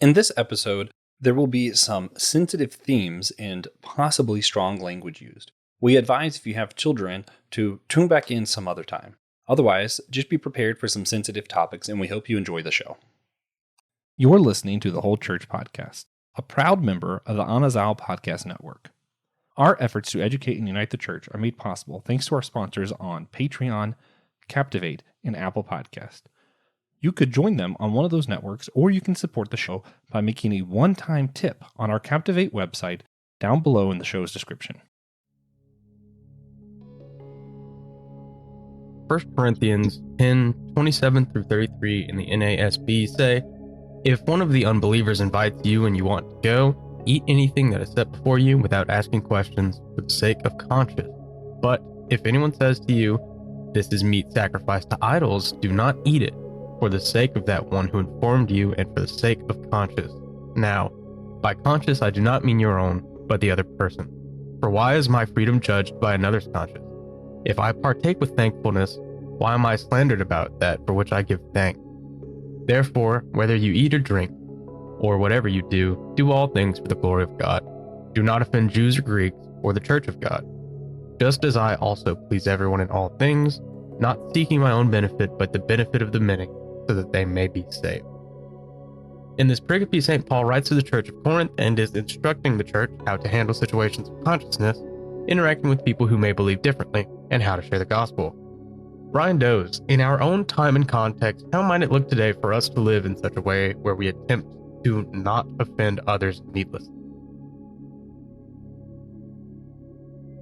In this episode, there will be some sensitive themes and possibly strong language used. We advise if you have children to tune back in some other time. Otherwise, just be prepared for some sensitive topics, and we hope you enjoy the show. You're listening to the Whole Church Podcast, a proud member of the Anazal Podcast Network. Our efforts to educate and unite the church are made possible thanks to our sponsors on Patreon, Captivate, and Apple Podcast. You could join them on one of those networks, or you can support the show by making a one-time tip on our Captivate website down below in the show's description. 1 Corinthians 10:27-33 in the NASB say, "If one of the unbelievers invites you and you want to go, eat anything that is set before you without asking questions for the sake of conscience. But if anyone says to you, 'This is meat sacrificed to idols,' do not eat it, for the sake of that one who informed you and for the sake of conscience. Now, by conscience I do not mean your own, but the other person. For why is my freedom judged by another's conscience? If I partake with thankfulness, why am I slandered about that for which I give thanks? Therefore, whether you eat or drink, or whatever you do, do all things for the glory of God. Do not offend Jews or Greeks, or the church of God. Just as I also please everyone in all things, not seeking my own benefit, but the benefit of the many, so that they may be saved." In this pericope, St. Paul writes to the church of Corinth and is instructing the church how to handle situations of consciousness, interacting with people who may believe differently, and how to share the gospel. Brian Does, in our own time and context, how might it look today for us to live in such a way where we attempt to not offend others needlessly?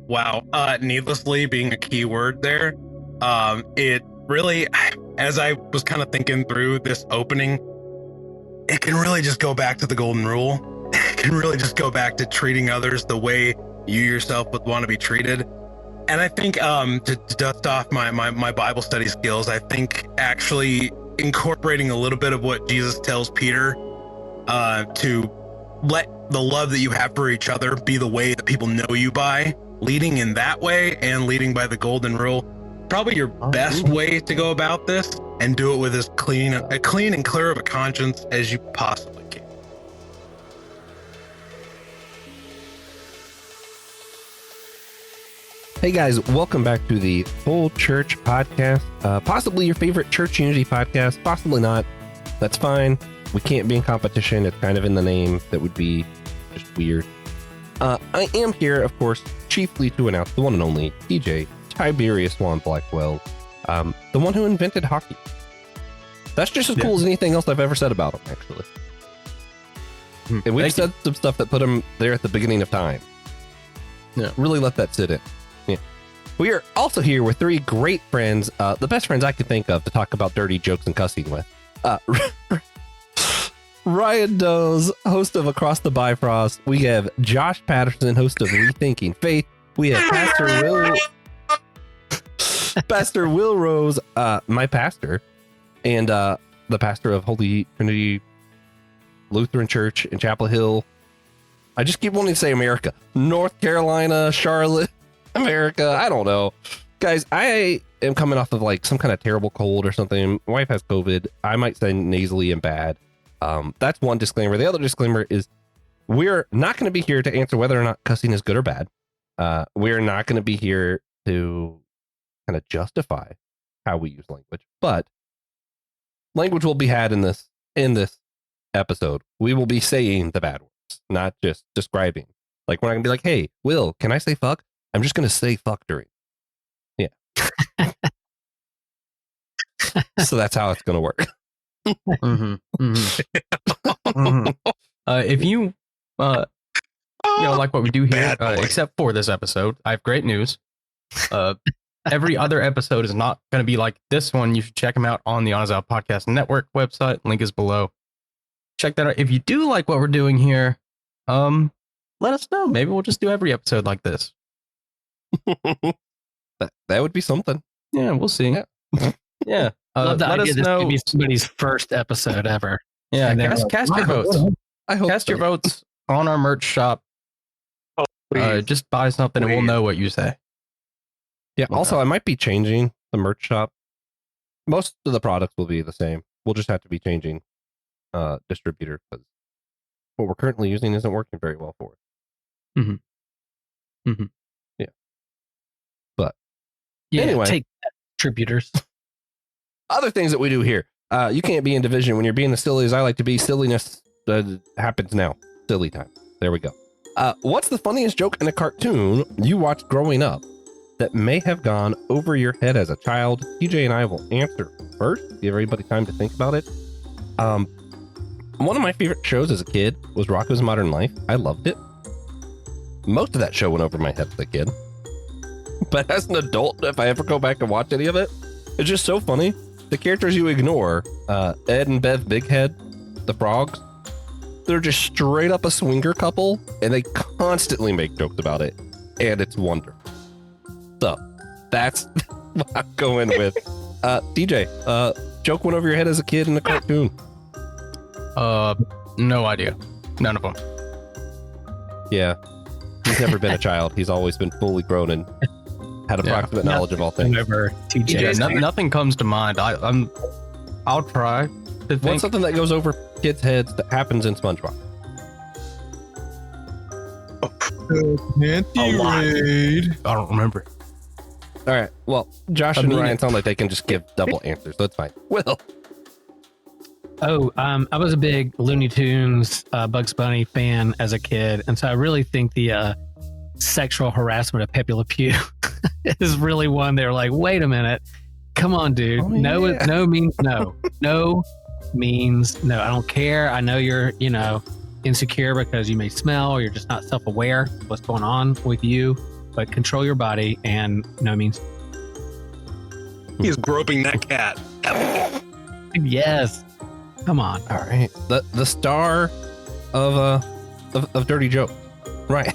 Wow, needlessly being a key word there. It really, as I was kind of thinking through this opening, it can really just go back to the golden rule. It can really just go back to treating others the way you yourself would want to be treated. And I think to dust off my Bible study skills, I think actually incorporating a little bit of what Jesus tells Peter to let the love that you have for each other be the way that people know you by, leading in that way and leading by the golden rule, probably your best way to go about this, and do it with as clean and clear of a conscience as you possibly can. Hey guys, welcome back to the Whole Church Podcast. Possibly your favorite church unity podcast, possibly not. That's fine. We can't be in competition. It's kind of in the name. That would be just weird. I am here, of course, chiefly to announce the one and only TJ Tiberius Juan Blackwell, the one who invented hockey. That's just as cool as anything else I've ever said about him, actually. And we've said some stuff that put him there at the beginning of time. Yeah. Really let that sit in. Yeah. We are also here with three great friends, the best friends I could think of to talk about dirty jokes and cussing with. Ryan Does, host of Across the Bifrost. We have Josh Patterson, host of Rethinking Faith. We have Pastor Will Rose, my pastor, and the pastor of Holy Trinity Lutheran Church in Chapel Hill. I just keep wanting to say America. North Carolina, Charlotte, America. I don't know. Guys, I am coming off of like some kind of terrible cold or something. My wife has COVID. I might sound nasally and bad. That's one disclaimer. The other disclaimer is we're not going to be here to answer whether or not cussing is good or bad. We're not going to be here to kind of justify how we use language, but language will be had in this episode. We will be saying the bad words, not just describing. Like we're not gonna be like, "Hey, Will, can I say fuck?" I'm just gonna say fuck during. Yeah. So that's how it's gonna work. If you like what we do here, except for this episode, I have great news. Every other episode is not going to be like this one. You should check them out on the Anazal Podcast Network website. Link is below. Check that out. If you do like what we're doing here, let us know. Maybe we'll just do every episode like this. that would be something. Yeah, we'll see. Yeah. Love the let idea us this know. could be somebody's first episode ever. Yeah, cast your votes. I hope Cast your votes on our merch shop. Just buy something and we'll know what you say. Yeah. Also, I might be changing the merch shop. Most of the products will be the same. We'll just have to be changing distributor because what we're currently using isn't working very well for us. Mm-hmm. Mm-hmm. Yeah. But Yeah, anyway. take that, contributors. Other things that we do here. You can't be in division when you're being as silly as I like to be. Silliness happens now. Silly time. There we go. What's the funniest joke in a cartoon you watched growing up that may have gone over your head as a child? TJ and I will answer first. Give everybody time to think about it. One of my favorite shows as a kid was Rocko's Modern Life. I loved it. Most of that show went over my head as a kid. But as an adult, if I ever go back and watch any of it, it's just so funny. The characters you ignore, Ed and Bev Bighead, the frogs, they're just straight up a swinger couple, and they constantly make jokes about it, and it's wonderful. So, that's what I'm going with. DJ, joke went over your head as a kid in the cartoon. No idea. None of them. Yeah. He's never been a child. He's always been fully grown and had approximate knowledge of all things. Over TJ. Yeah, nothing comes to mind. I'll try to think. What's something that goes over kids' heads that happens in SpongeBob? A lot. I don't remember. All right. Well, Josh and Ryan sound like they can just give double answers. That's fine. Will. Oh, I was a big Looney Tunes, Bugs Bunny fan as a kid, and so I really think the sexual harassment of Pepe Le Pew is really one. They're like, wait a minute, come on, dude. Oh, no, yeah. no means no. No means no. I don't care. I know you're, insecure because you may smell or you're just not self-aware of what's going on with you, but control your body, and no means He's groping that cat. yes. Come on. All right. The star of Dirty Joke. Right.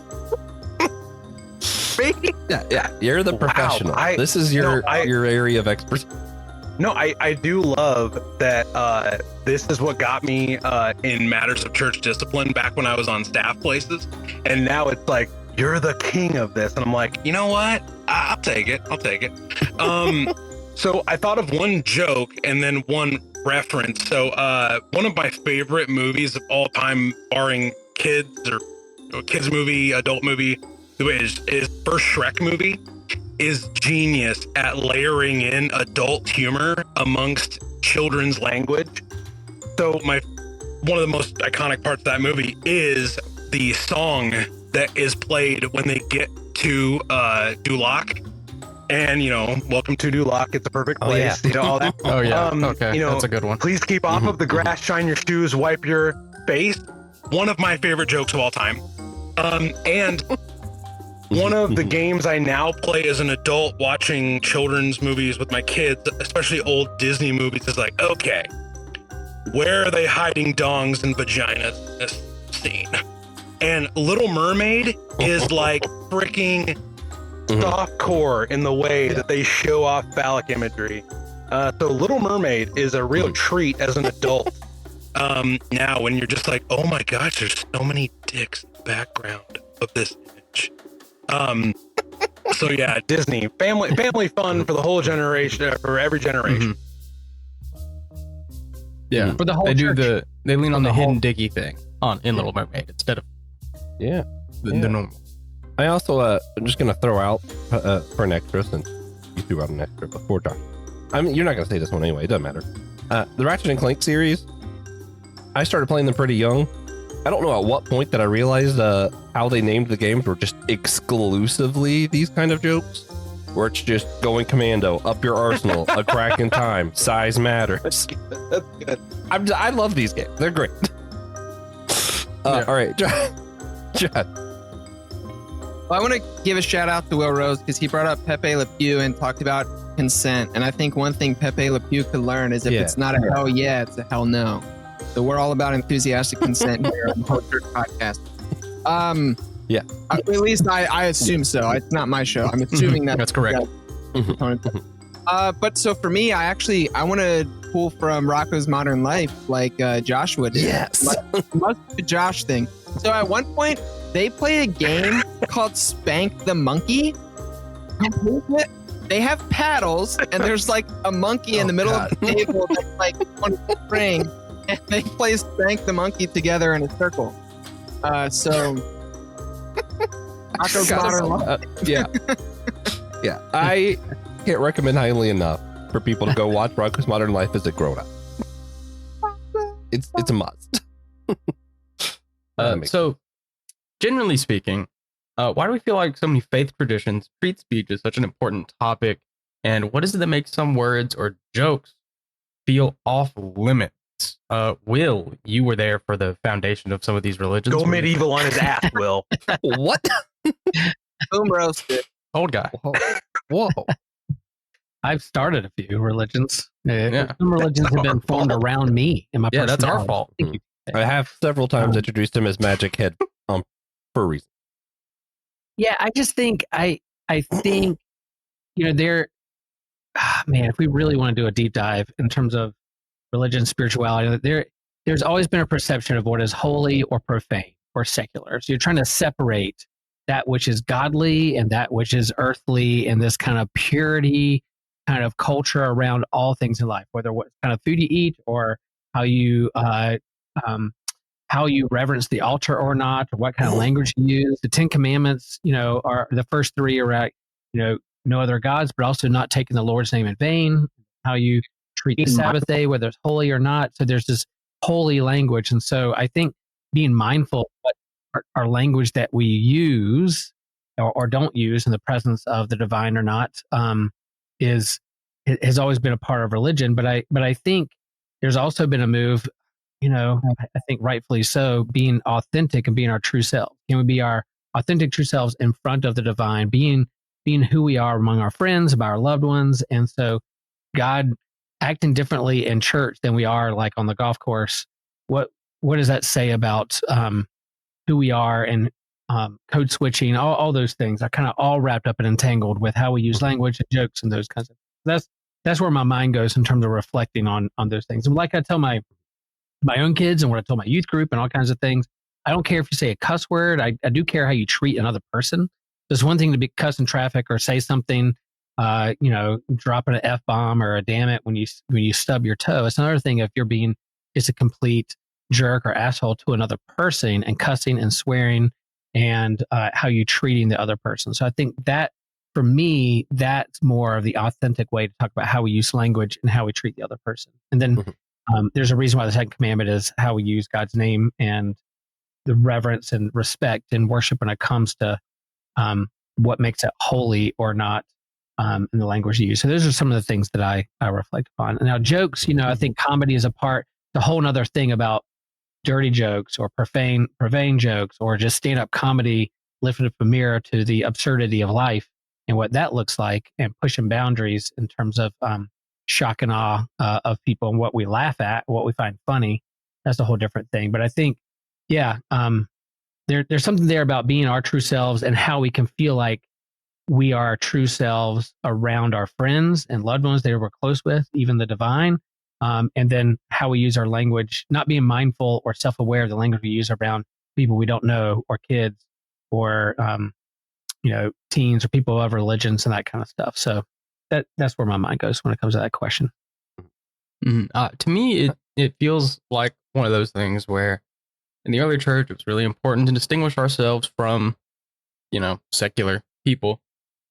Yeah. You're the professional. This is your area of expertise. No, I do love that this is what got me in matters of church discipline back when I was on staff places. And now it's like, you're the king of this. And I'm like, you know what? I'll take it. So I thought of one joke and then one reference. So one of my favorite movies of all time, barring kids movie, adult movie, is first Shrek movie, is genius at layering in adult humor amongst children's language. So one of the most iconic parts of that movie is the song that is played when they get to Duloc. And, welcome to Duloc. It's a perfect place. Oh, yeah. All that. Oh yeah. Okay, that's a good one. Please keep off of the grass, shine your shoes, wipe your face. One of my favorite jokes of all time. And one of the games I now play as an adult watching children's movies with my kids, especially old Disney movies, is like, okay, where are they hiding dongs and vaginas in this scene? And Little Mermaid is like freaking softcore in the way that they show off phallic imagery. So Little Mermaid is a real treat as an adult. Now, when you're just like, oh my gosh, there's so many dicks in the background of this image. So yeah, Disney family fun for the whole generation, for every generation. Yeah, For the whole they church. they lean on the hidden dicky thing in Little Mermaid instead of the normal. I also, I'm just going to throw out for an extra, since you threw out an extra before, Josh. I mean, you're not going to say this one anyway. It doesn't matter. The Ratchet & Clank series, I started playing them pretty young. I don't know at what point that I realized how they named the games were just exclusively these kind of jokes, where it's just going commando, up your arsenal, a crack in time, size matters. That's good. I love these games. They're great. All right, John. Well, I want to give a shout out to Will Rose because he brought up Pepe Le Pew and talked about consent. And I think one thing Pepe Le Pew could learn is if it's not a hell yeah, it's a hell no. So we're all about enthusiastic consent here on the Whole Church Podcast. At least I assume so. It's not my show. I'm assuming That's correct. But so for me, I want to pull from Rocko's Modern Life like Joshua did. Yes. Must be a Josh thing. So at one point, they play a game called Spank the Monkey. They have paddles, and there's like a monkey in the middle of the table that's like on a string, and they play Spank the Monkey together in a circle. So Rocco's Modern Life. Yeah. Yeah. I can't recommend highly enough for people to go watch Rocco's Modern Life as a grown up. It's a must. So, generally speaking, why do we feel like so many faith traditions treat speech as such an important topic? And what is it that makes some words or jokes feel off limits? Will, you were there for the foundation of some of these religions. Go medieval on his ass, Will. What? Boom roasted. Old guy. Whoa. I've started a few religions. Yeah. Some religions That's have been our formed fault. around me and my Yeah, that's our personality. fault. Thank you. I have several times introduced him as Magic Head for a reason. Yeah, I just think I think there. Man, if we really want to do a deep dive in terms of religion, spirituality, there's always been a perception of what is holy or profane or secular. So you're trying to separate that which is godly and that which is earthly, and this kind of purity kind of culture around all things in life, whether what kind of food you eat or how you reverence the altar or not, or what kind of language you use. The Ten Commandments, are the first three are no other gods, but also not taking the Lord's name in vain. How you treat the Sabbath day, whether it's holy or not. So there's this holy language, and so I think being mindful of what our language that we use or don't use in the presence of the divine or not has always been a part of religion. But I think there's also been a move, I think rightfully so, being authentic and being our true self. Can we be our authentic true selves in front of the divine, being who we are among our friends, about our loved ones. And so God acting differently in church than we are like on the golf course. What does that say about who we are, and code switching, all those things are kind of all wrapped up and entangled with how we use language and jokes and those kinds of things. That's where my mind goes in terms of reflecting on those things. And like I tell my own kids and what I told my youth group and all kinds of things, I don't care if you say a cuss word. I do care how you treat another person. There's one thing to be cuss in traffic or say something, dropping an F-bomb or a damn it when you stub your toe. It's another thing if you're being just a complete jerk or asshole to another person and cussing and swearing and how you treating the other person. So I think that for me, that's more of the authentic way to talk about how we use language and how we treat the other person. And then there's a reason why the second commandment is how we use God's name and the reverence and respect and worship when it comes to what makes it holy or not in the language you use. So those are some of the things that I reflect upon. And now jokes, I think comedy is the whole other thing about dirty jokes or profane jokes or just stand-up comedy, lifting up a mirror to the absurdity of life and what that looks like, and pushing boundaries in terms of shock and awe of people and what we laugh at, what we find funny. That's a whole different thing. But I think, there's something there about being our true selves and how we can feel like we are our true selves around our friends and loved ones that we're close with, even the divine. And then how we use our language, not being mindful or self-aware of the language we use around people we don't know, or kids, or teens, or people of religions and that kind of stuff. So that's where my mind goes when it comes to that question. To me, it feels like one of those things where in the early church, it was really important to distinguish ourselves from, secular people.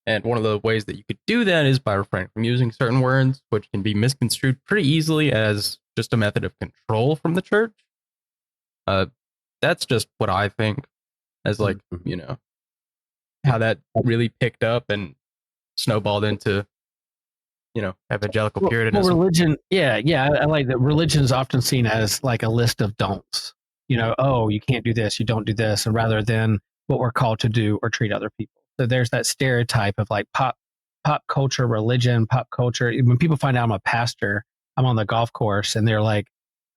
And one of the ways that you could do that is by refraining from using certain words, which can be misconstrued pretty easily as just a method of control from the church. That's just what I think as how that really picked up and snowballed into, evangelical Puritanism. Well, religion, I like that. Religion is often seen as like a list of don'ts. You can't do this, you don't do this, and rather than what we're called to do or treat other people. So there's that stereotype of like pop culture, religion, pop culture. When people find out I'm a pastor, I'm on the golf course and they're like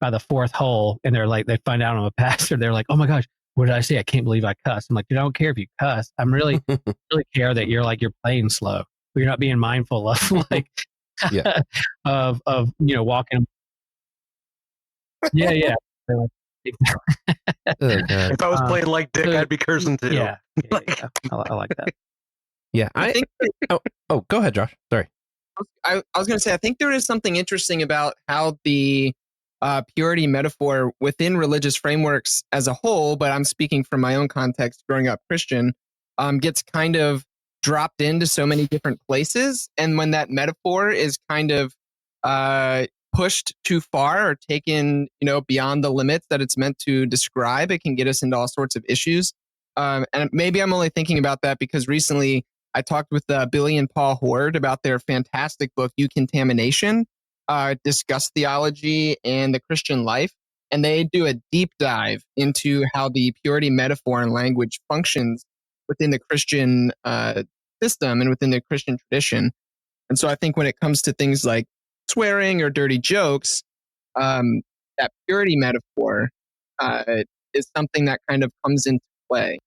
by the fourth hole and they're like, they find out I'm a pastor. They're like, oh my gosh, what did I say? I can't believe I cussed. I'm like, dude, I don't care if you cuss. I'm really care that you're playing slow. You're not being mindful of like, of walking. Yeah. If I was playing like Dick, I'd be cursing too. Yeah. I like that. Yeah, I think. Go ahead, Josh. Sorry. I was going to say, I think there is something interesting about how the purity metaphor within religious frameworks as a whole, but I'm speaking from my own context growing up Christian, gets kind of dropped into so many different places. And when that metaphor is kind of pushed too far or taken, beyond the limits that it's meant to describe, it can get us into all sorts of issues. And maybe I'm only thinking about that because recently I talked with Billy and Paul Horde about their fantastic book, Ucontamination, discuss theology and the Christian life. And they do a deep dive into how the purity metaphor and language functions within the Christian system and within the Christian tradition. And so I think when it comes to things like swearing or dirty jokes, that purity metaphor is something that kind of comes into play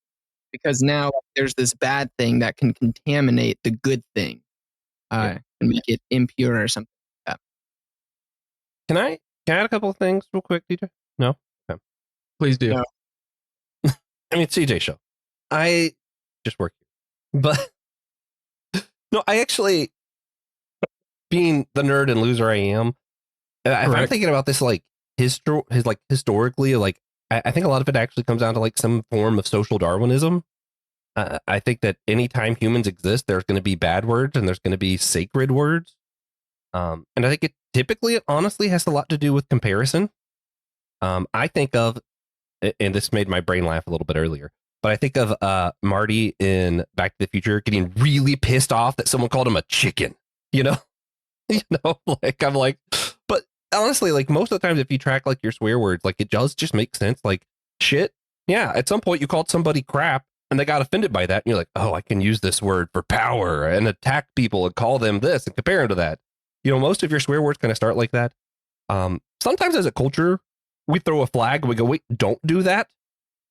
because now there's this bad thing that can contaminate the good thing and make it impure or something like that. Can I add a couple of things real quick, DJ? No? Okay. Please do. No. I mean, CJ show. I just work here. But no, I actually, being the nerd and loser I am, if I'm thinking about this historically, I think a lot of it actually comes down to like some form of social Darwinism. I think that anytime humans exist, there's going to be bad words and there's going to be sacred words. And I think it honestly has a lot to do with comparison. I think of, and this made my brain laugh a little bit earlier, but I think of Marty in Back to the Future getting really pissed off that someone called him a chicken, I'm like, but honestly, like most of the times, if you track like your swear words, like it does just make sense. Like shit. Yeah. At some point you called somebody crap and they got offended by that. And you're like, oh, I can use this word for power and attack people and call them this and compare them to that. Most of your swear words kind of start like that. Sometimes as a culture, we throw a flag and we go, wait, don't do that.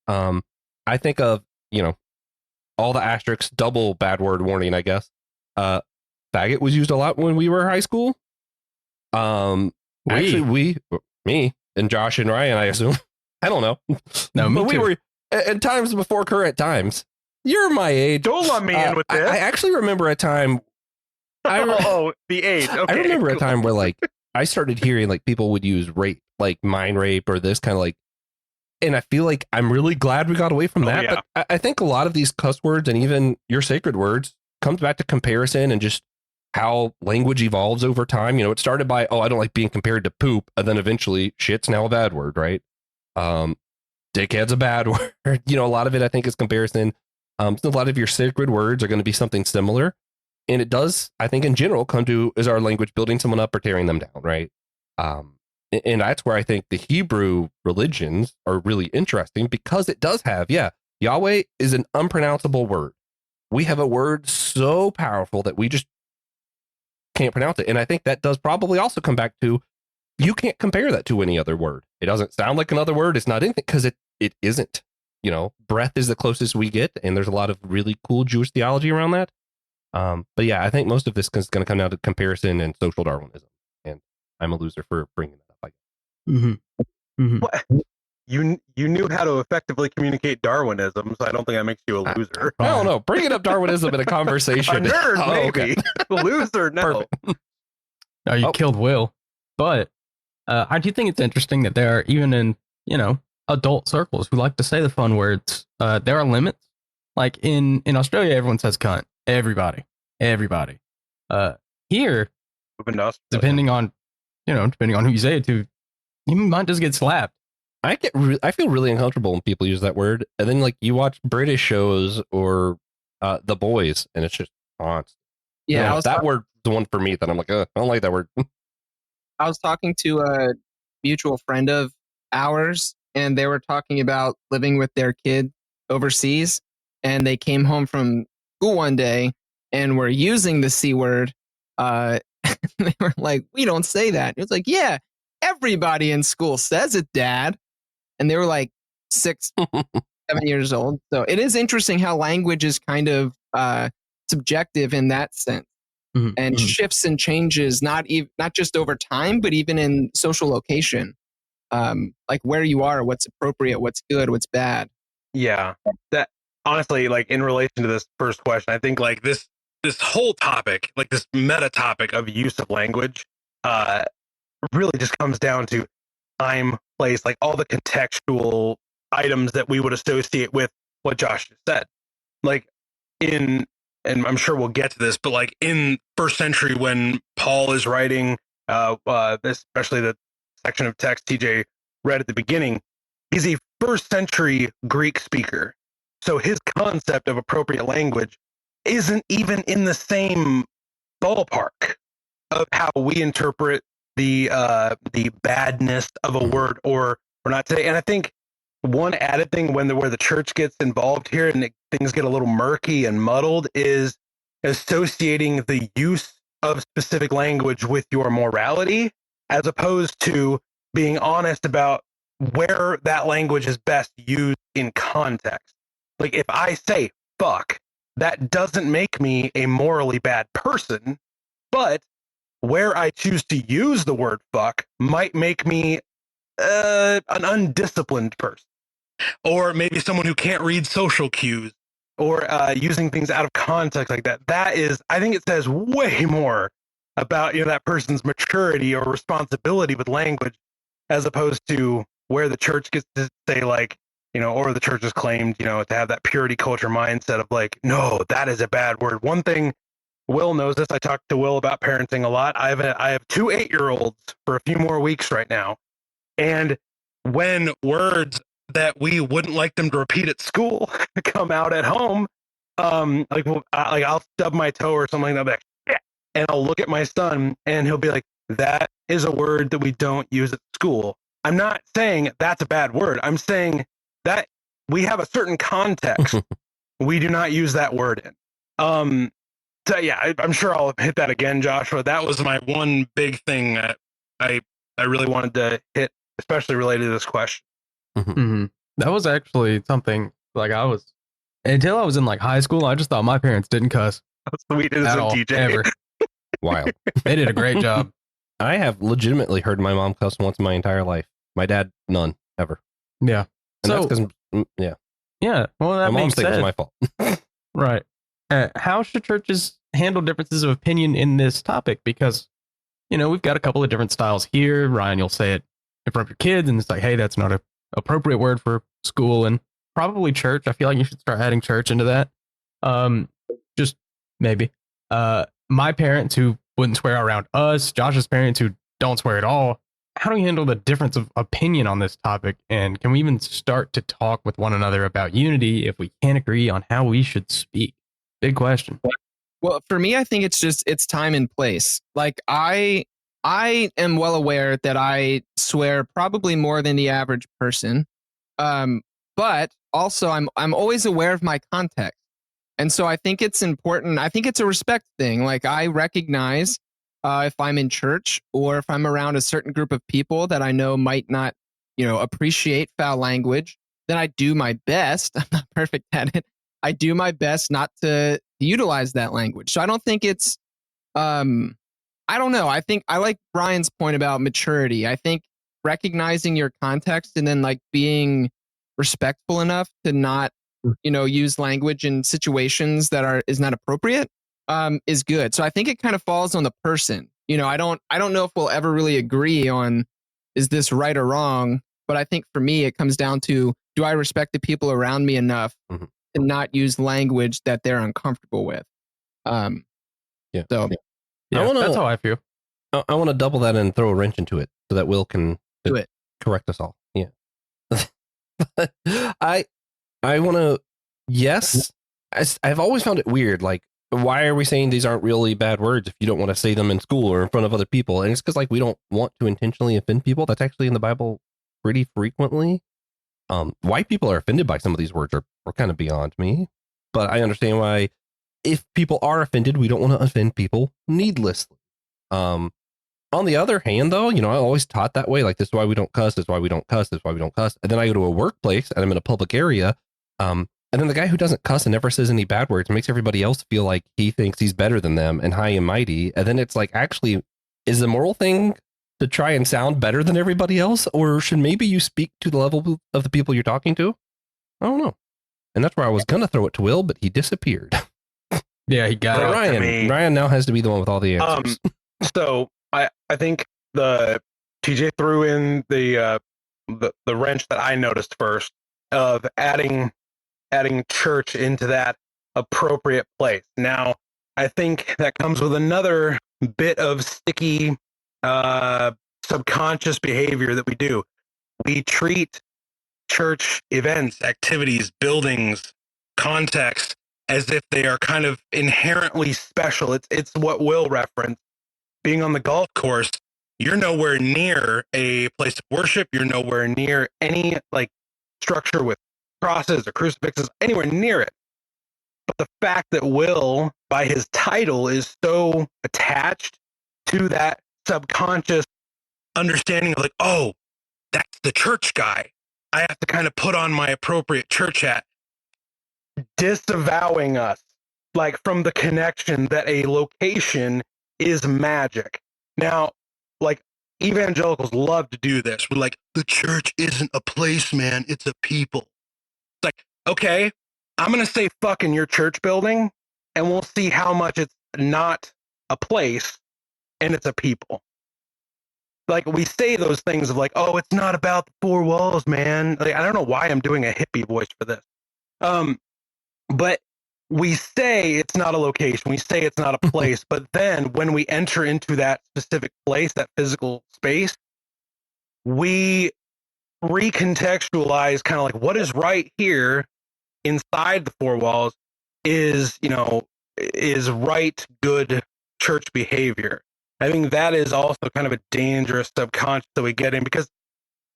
I think of, all the asterisks, double bad word warning, I guess. Faggot was used a lot when we were in high school. Actually, me and Josh and Ryan, I assume. I don't know. No, me but too. We were in times before current times. You're my age. Don't let me in with this. I actually remember a time. The age. Okay, I remember a time where like I started hearing like people would use rape, like mind rape or this kind of like, and I feel like I'm really glad we got away from that. Yeah. But I think a lot of these cuss words and even your sacred words comes back to comparison and just how language evolves over time. It started by, I don't like being compared to poop. And then eventually shit's now a bad word, right? Dickhead's a bad word. A lot of it, I think, is comparison. So a lot of your sacred words are going to be something similar. And it does, I think, in general, come to, is our language building someone up or tearing them down, right? And that's where I think the Hebrew religions are really interesting because it does have, Yahweh is an unpronounceable word. We have a word so powerful that we just can't pronounce it. And I think that does probably also come back to, you can't compare that to any other word. It doesn't sound like another word. It's not anything because it isn't. Breath is the closest we get. And there's a lot of really cool Jewish theology around that. But yeah, I think most of this is going to come down to comparison and social Darwinism. And I'm a loser for bringing that up, I guess. Mm-hmm. Mm-hmm. What? You knew how to effectively communicate Darwinism, so I don't think that makes you a loser. I don't know. Bringing up Darwinism in a conversation. A nerd, maybe. Okay. Loser, no. Perfect. No, you killed Will. But I do think it's interesting that there are, even in, adult circles who like to say the fun words, there are limits. Like in Australia, everyone says cunt. Everybody. Here, depending on who you say it to, you might just get slapped. I feel really uncomfortable when people use that word. And then like you watch British shows or The Boys and it's just constant. Yeah, that word's the one for me that I'm like, I don't like that word. I was talking to a mutual friend of ours, and they were talking about living with their kid overseas. And they came home from school one day and were using the C word. They were like, we don't say that. It was like, yeah, everybody in school says it, Dad. And they were like 6, 7 years old. So it is interesting how language is kind of subjective in that sense. Mm-hmm. And shifts and changes not just over time, but even in social location, like where you are, what's appropriate, what's good, what's bad. Yeah, that honestly, like in relation to this first question, I think like this whole topic, like this meta topic of use of language, really just comes down to time, place, like all the contextual items that we would associate with what Josh just said. Like and I'm sure we'll get to this, but like in first century when Paul is writing, especially the section of text TJ read at the beginning, he's a first century Greek speaker. So his concept of appropriate language isn't even in the same ballpark of how we interpret the badness of a word or not today. And I think one added thing where the church gets involved here and things get a little murky and muddled is associating the use of specific language with your morality, as opposed to being honest about where that language is best used in context. Like if I say fuck, that doesn't make me a morally bad person, but where I choose to use the word fuck might make me an undisciplined person, or maybe someone who can't read social cues, or using things out of context like that. That is, I think it says way more about that person's maturity or responsibility with language, as opposed to where the church gets to say like, or the church has claimed, to have that purity culture mindset of like, no, that is a bad word. One thing, Will knows this. I talked to Will about parenting a lot. I have 2 8-year-olds for a few more weeks right now. And when words that we wouldn't like them to repeat at school come out at home, like I'll stub my toe or something like that, yeah. And I'll look at my son and he'll be like, that is a word that we don't use at school. I'm not saying that's a bad word. I'm saying that we have a certain context we do not use that word in. So yeah, I'm sure I'll hit that again, Joshua. That was my one big thing that I really wanted to hit, especially related to this question. Mm-hmm. That was actually something like until I was in like high school, I just thought my parents didn't cuss. Sweet innocent DJ. Ever. Wild. They did a great job. I have legitimately heard my mom cuss once in my entire life. My dad, none, ever. Yeah. And that's because, Yeah. Well, that my mom makes thinks sense. it's my fault. Right. How should churches handle differences of opinion in this topic? Because, we've got a couple of different styles here. Ryan, you'll say it in front of your kids, and it's like, hey, that's not an appropriate word for school, and probably church. I feel like you should start adding church into that. Just maybe. My parents who wouldn't swear around us, Josh's parents who don't swear at all. How do we handle the difference of opinion on this topic? And can we even start to talk with one another about unity if we can't agree on how we should speak? Big question. Well, for me, I think it's time and place. Like I am well aware that I swear probably more than the average person. But also I'm always aware of my context. And so I think it's important. I think it's a respect thing. Like I recognize if I'm in church or if I'm around a certain group of people that I know might not, appreciate foul language, then I do my best. I'm not perfect at it. I do my best not to utilize that language. So I don't think it's, I don't know. I think I like Brian's point about maturity. I think recognizing your context and then like being respectful enough to not, use language in situations that is not appropriate, is good. So I think it kind of falls on the person. I don't know if we'll ever really agree on, is this right or wrong? But I think for me, it comes down to, do I respect the people around me enough to not use language that they're uncomfortable with? Yeah. So yeah, that's how I feel. I want to double that and throw a wrench into it so that Will can do it. Correct us all. Yeah. I want to, yes, I've always found it weird. Like, why are we saying these aren't really bad words if you don't want to say them in school or in front of other people? And it's because like we don't want to intentionally offend people. That's actually in the Bible pretty frequently. White people are offended by some of these words are kind of beyond me, but I understand why if people are offended, we don't want to offend people needlessly. On the other hand, though, I always taught that way. Like, this is why we don't cuss. This is why we don't cuss. This is why we don't cuss. And then I go to a workplace and I'm in a public area. And then the guy who doesn't cuss and never says any bad words makes everybody else feel like he thinks he's better than them and high and mighty. And then it's like, actually, is the moral thing to try and sound better than everybody else? Or should maybe you speak to the level of the people you're talking to? I don't know. And that's where I was going to throw it to Will, but he disappeared. Yeah, he got it. Ryan now has to be the one with all the answers. So I think the TJ threw in the wrench that I noticed first of adding church into that appropriate place. Now, I think that comes with another bit of sticky subconscious behavior that we do. We treat church events, activities, buildings, context as if they are kind of inherently special. It's what Will referenced. Being on the golf course, you're nowhere near a place of worship. You're nowhere near any like structure with crosses or crucifixes, anywhere near it. But the fact that Will, by his title, is so attached to that subconscious understanding of like, oh, that's the church guy. I have to kind of put on my appropriate church hat, disavowing us like from the connection that a location is magic. Now, like evangelicals love to do this. We're like, the church isn't a place, man. It's a people. It's like, okay, I'm going to say fucking your church building and we'll see how much it's not a place and it's a people. Like we say those things of like, oh, it's not about the four walls, man. Like, I don't know why I'm doing a hippie voice for this. But we say it's not a location. We say it's not a place. But then when we enter into that specific place, that physical space, we recontextualize kind of like what is right here inside the four walls is, is right, good church behavior. I think that is also kind of a dangerous subconscious that we get in because,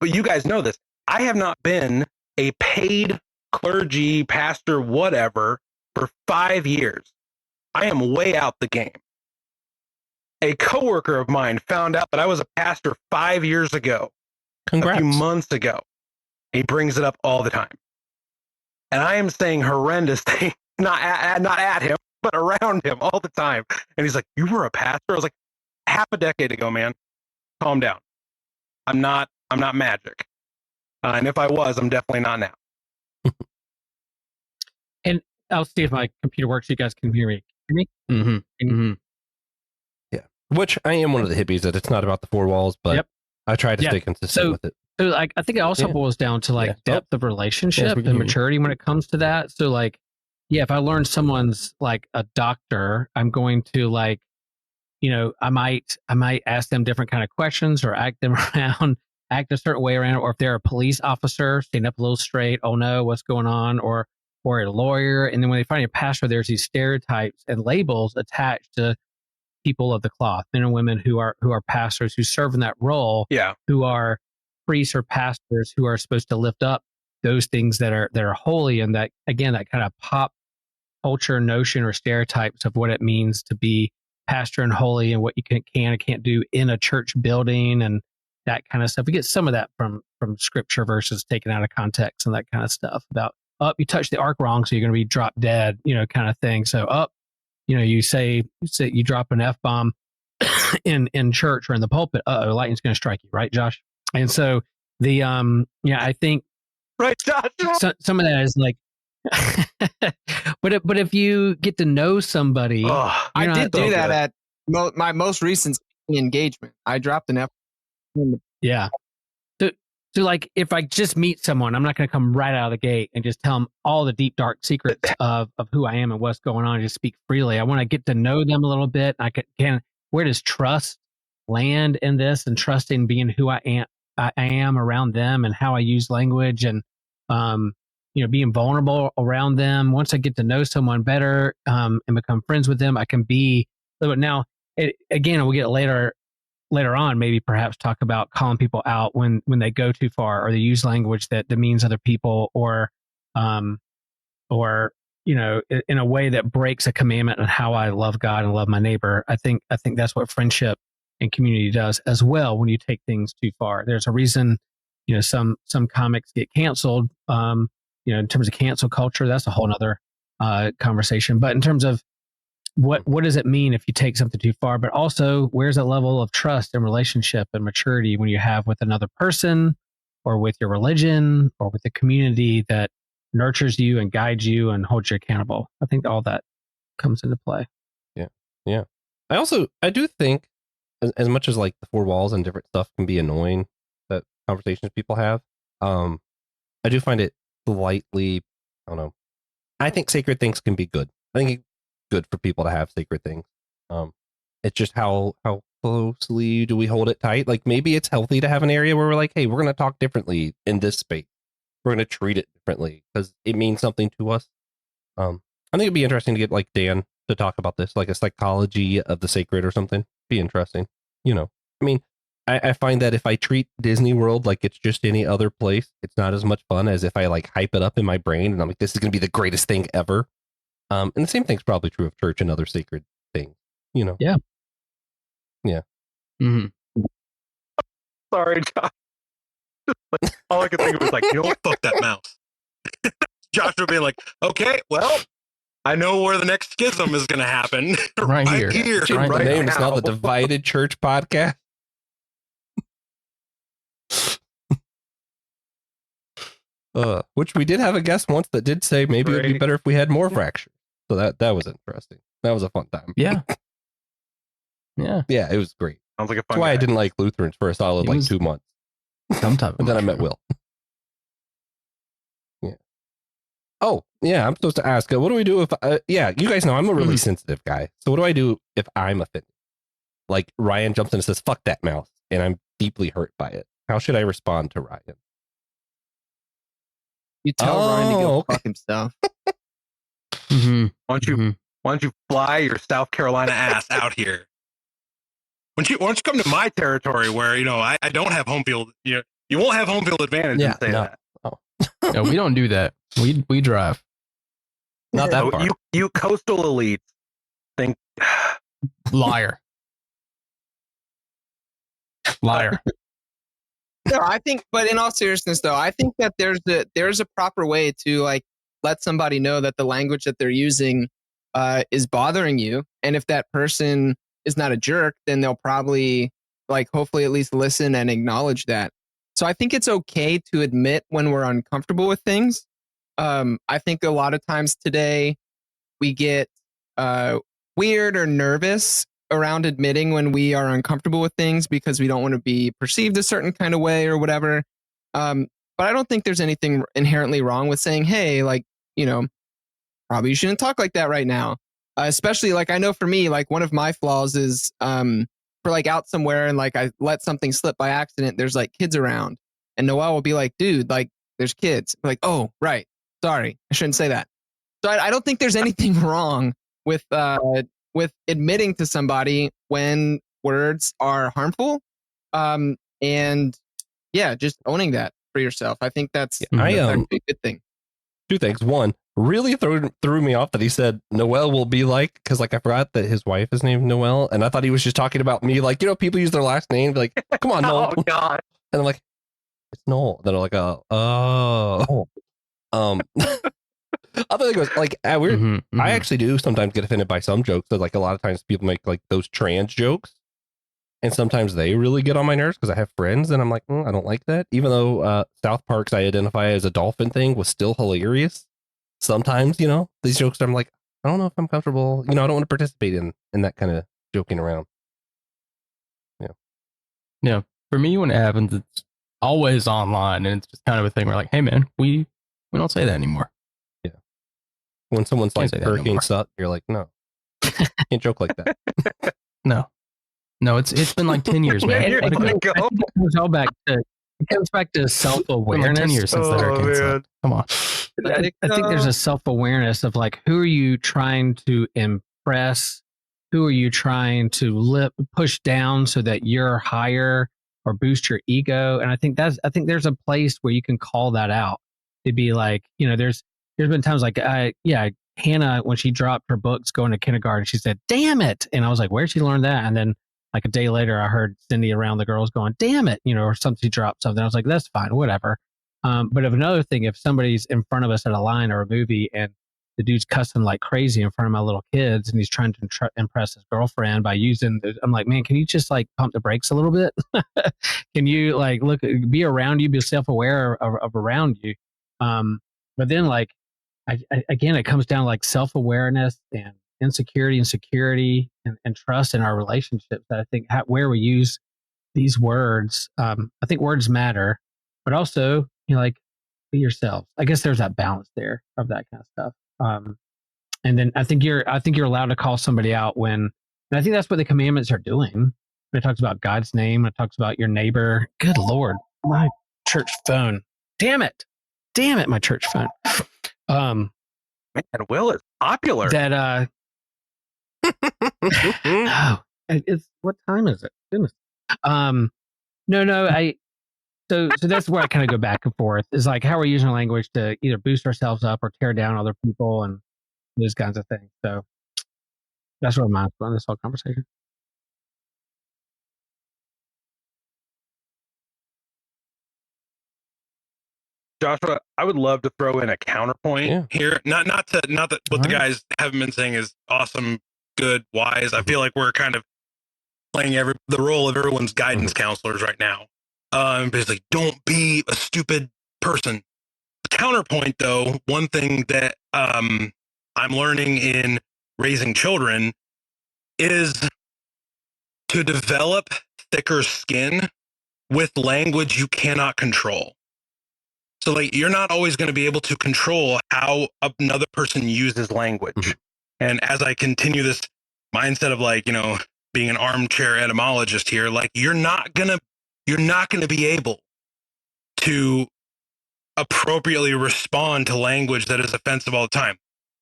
but you guys know this. I have not been a paid clergy, pastor, whatever, for 5 years. I am way out the game. A coworker of mine found out that I was a pastor 5 years ago. Congrats. A few months ago. He brings it up all the time. And I am saying horrendous things, not at him, but around him all the time. And he's like, you were a pastor? I was like, half a decade ago, man. Calm down. I'm not magic. And if I was, I'm definitely not now. And I'll see if my computer works so you guys can hear me. Yeah. Which I am one of the hippies that it's not about the four walls, but I try to stay consistent with it. So like, I think it also boils down to like depth of relationship and maturity when it comes to that. So like, if I learn someone's like a doctor, I'm going to like, I might ask them different kind of questions or act a certain way around, or if they're a police officer, stand up a little straight. Oh no, what's going on? Or a lawyer. And then when they find a pastor, there's these stereotypes and labels attached to people of the cloth, men and women who are pastors, who serve in that role, who are priests or pastors, who are supposed to lift up those things that are holy, and that again, that kind of pop culture notion or stereotypes of what it means to be pastor and holy, and what you can and can't do in a church building, and that kind of stuff. We get some of that from scripture verses taken out of context and that kind of stuff about, you touched the ark wrong, so you're going to be dropped dead, kind of thing. So you say you drop an F-bomb in church or in the pulpit, lightning's going to strike you, right, Josh? And so I think right, Josh. Some of that is like, but if you get to know somebody, I did do that at my most recent engagement. I dropped an F. Yeah. So like, if I just meet someone, I'm not going to come right out of the gate and just tell them all the deep, dark secrets of who I am and what's going on and just speak freely. I want to get to know them a little bit. Where does trust land in this, and trusting being who I am around them, and how I use language, and, being vulnerable around them. Once I get to know someone better, and become friends with them, I can be a little bit. Now, again, we'll get later on, maybe perhaps talk about calling people out when they go too far, or they use language that demeans other people, or in a way that breaks a commandment on how I love God and love my neighbor. I think that's what friendship and community does as well. When you take things too far, there's a reason, some comics get canceled. In terms of cancel culture, that's a whole nother conversation. But in terms of what does it mean if you take something too far? But also, where's that level of trust and relationship and maturity when you have with another person, or with your religion, or with the community that nurtures you and guides you and holds you accountable? I think all that comes into play. Yeah. I do think as much as like the four walls and different stuff can be annoying that conversations people have, I do find it slightly, I don't know. I think sacred things can be good. I think it's good for people to have sacred things. It's just how closely do we hold it tight? Like maybe it's healthy to have an area where we're like, hey, we're going to talk differently in this space. We're going to treat it differently because it means something to us. I think it'd be interesting to get like Dan to talk about this, like a psychology of the sacred or something. Be interesting. You know, I mean, I find that if I treat Disney World like it's just any other place, it's not as much fun as if I like hype it up in my brain and I'm like, this is going to be the greatest thing ever. And the same thing's probably true of church and other sacred things, you know? Yeah. Yeah. Mm-hmm. Sorry, Josh. All I could think of was like, you know what? Fuck that mouse. Josh would be like, okay, well, I know where the next schism is going to happen. Right here. Change the name. now. It's now the Divided Church Podcast. Which we did have a guest once that did say maybe it'd be better if we had more fractures. So that was interesting. That was a fun time. Yeah. Yeah. Yeah, it was great. Sounds like a fun That's why guy. I didn't like Lutherans for a solid It like was 2 months. Some type of And then I met mushroom. Will. Yeah. Oh, yeah. I'm supposed to ask. What do we do if? Yeah, you guys know I'm a really sensitive guy. So what do I do if I'm offended? Like Ryan jumps in and says, "Fuck that mouse," and I'm deeply hurt by it. How should I respond to Ryan? You tell Ryan to go okay. fuck himself. Mm-hmm. Why don't you fly your South Carolina ass out here? Why don't you come to my territory where, you know, I don't have home field. You won't have home field advantage and say that. No, we don't do that. We drive. Not that far. You coastal elites think Liar. Liar. No, I think, but in all seriousness, though, I think that there's a proper way to like let somebody know that the language that they're using is bothering you, and if that person is not a jerk, then they'll probably like hopefully at least listen and acknowledge that. So I think it's okay to admit when we're uncomfortable with things. I think a lot of times today we get weird or nervous around admitting when we are uncomfortable with things because we don't want to be perceived a certain kind of way or whatever. But I don't think there's anything inherently wrong with saying, hey, like, you know, probably you shouldn't talk like that right now. Especially like, I know for me, like one of my flaws is for like out somewhere and like I let something slip by accident, there's like kids around and Noelle will be like, dude, like there's kids. I'm like, oh, right. Sorry. I shouldn't say that. So I don't think there's anything wrong with admitting to somebody when words are harmful, and yeah, just owning that for yourself. I think that's actually a good thing. 2 things. One, really threw me off that he said Noelle will be like, because like I forgot that his wife is named Noelle, and I thought he was just talking about me. Like, you know, people use their last name, like, come on, Noel. oh God. And I'm like, it's Noel. Then I'm like, other thing was like, I actually do sometimes get offended by some jokes. So like a lot of times people make like those trans jokes, and sometimes they really get on my nerves because I have friends and I'm like, I don't like that. Even though South Park's I identify as a dolphin thing was still hilarious. Sometimes, you know, these jokes I'm like, I don't know if I'm comfortable. You know, I don't want to participate in that kind of joking around. Yeah. For me, when it happens, it's always online, and it's just kind of a thing where like, hey man, we don't say that anymore. Yeah. When someone's Can't like say that hurricane anymore. suck, you're like, no, can't joke like that. No, it's been like 10 years, man. Here Let it we go. go. It comes back to It's been like 10 self-awareness. years since the hurricane man. sucked. Come on. I think there's a self-awareness of like, who are you trying to impress? Who are you trying to push down so that you're higher or boost your ego? And I think there's a place where you can call that out to be like, you know, there's been times like, Hannah, when she dropped her books going to kindergarten, she said, damn it. And I was like, where'd she learn that? And then like a day later, I heard Cindy around the girls going, damn it, you know, or something, she dropped something. I was like, that's fine, whatever. But if another thing, if somebody's in front of us at a line or a movie and the dude's cussing like crazy in front of my little kids and he's trying to impress his girlfriend by I'm like, man, can you just like pump the brakes a little bit? Can you like be around you, be self-aware of around you? But then like, again, it comes down to like self-awareness and insecurity and security and trust in our relationships. That I think where we use these words, I think words matter, but also, like, be yourself. I guess there's that balance there of that kind of stuff. And then I think you're allowed to call somebody out when, and I think that's what the commandments are doing. When it talks about God's name, it talks about your neighbor. Good Lord, my church phone. Damn it, my church phone. Man, Will is popular. That oh, it's what time is it? Goodness. No, so that's where I kind of go back and forth. Is like how we're using language to either boost ourselves up or tear down other people and those kinds of things. So that's where I'm at on this whole conversation. Joshua, I would love to throw in a counterpoint here. Not that what the guys haven't been saying is awesome, good, wise. I feel like we're kind of playing the role of everyone's guidance counselors right now. Basically, don't be a stupid person. Counterpoint, though, one thing that I'm learning in raising children is to develop thicker skin with language you cannot control. So, like, you're not always going to be able to control how another person uses language. And as I continue this mindset of, like, being an armchair etymologist here, like, you're not going to be able to appropriately respond to language that is offensive all the time.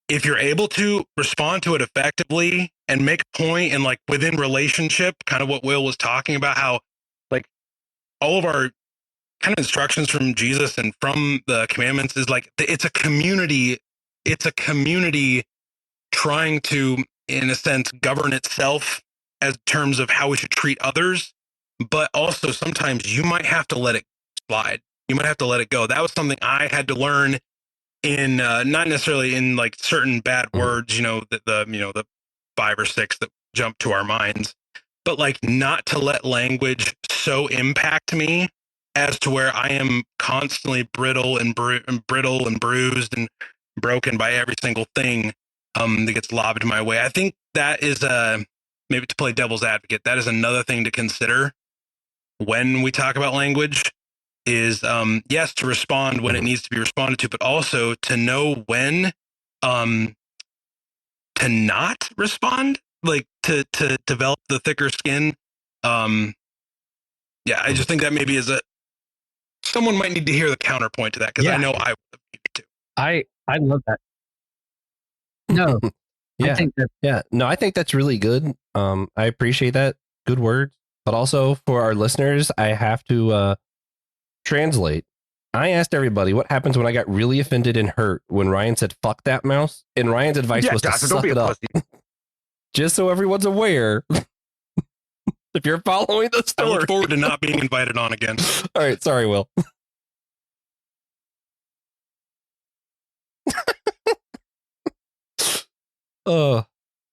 If you're able to respond to it effectively and make a point, and, like, within relationship, kind of what Will was talking about, how, like, all of our kind of instructions from Jesus and from the commandments is like, it's a community trying to, in a sense, govern itself as terms of how we should treat others. But also sometimes you might have to let it slide. You might have to let it go. That was something I had to learn in, not necessarily in, like, certain bad words, the 5 or 6 that jump to our minds, but, like, not to let language so impact me as to where I am constantly brittle and bruised and broken by every single thing that gets lobbed my way. I think that is maybe, to play devil's advocate, that is another thing to consider when we talk about language. Is yes, to respond when it needs to be responded to, but also to know when to not respond, like to develop the thicker skin. I just think that maybe is someone might need to hear the counterpoint to that, because I know I would have needed to. I love that. No, yeah, I think that, no, I think that's really good. I appreciate that. Good words, but also for our listeners, I have to translate. I asked everybody what happens when I got really offended and hurt when Ryan said "fuck that mouse," and Ryan's advice was to suck it up. Just so everyone's aware. If you're following the story. I look forward to not being invited on again. All right, sorry, Will.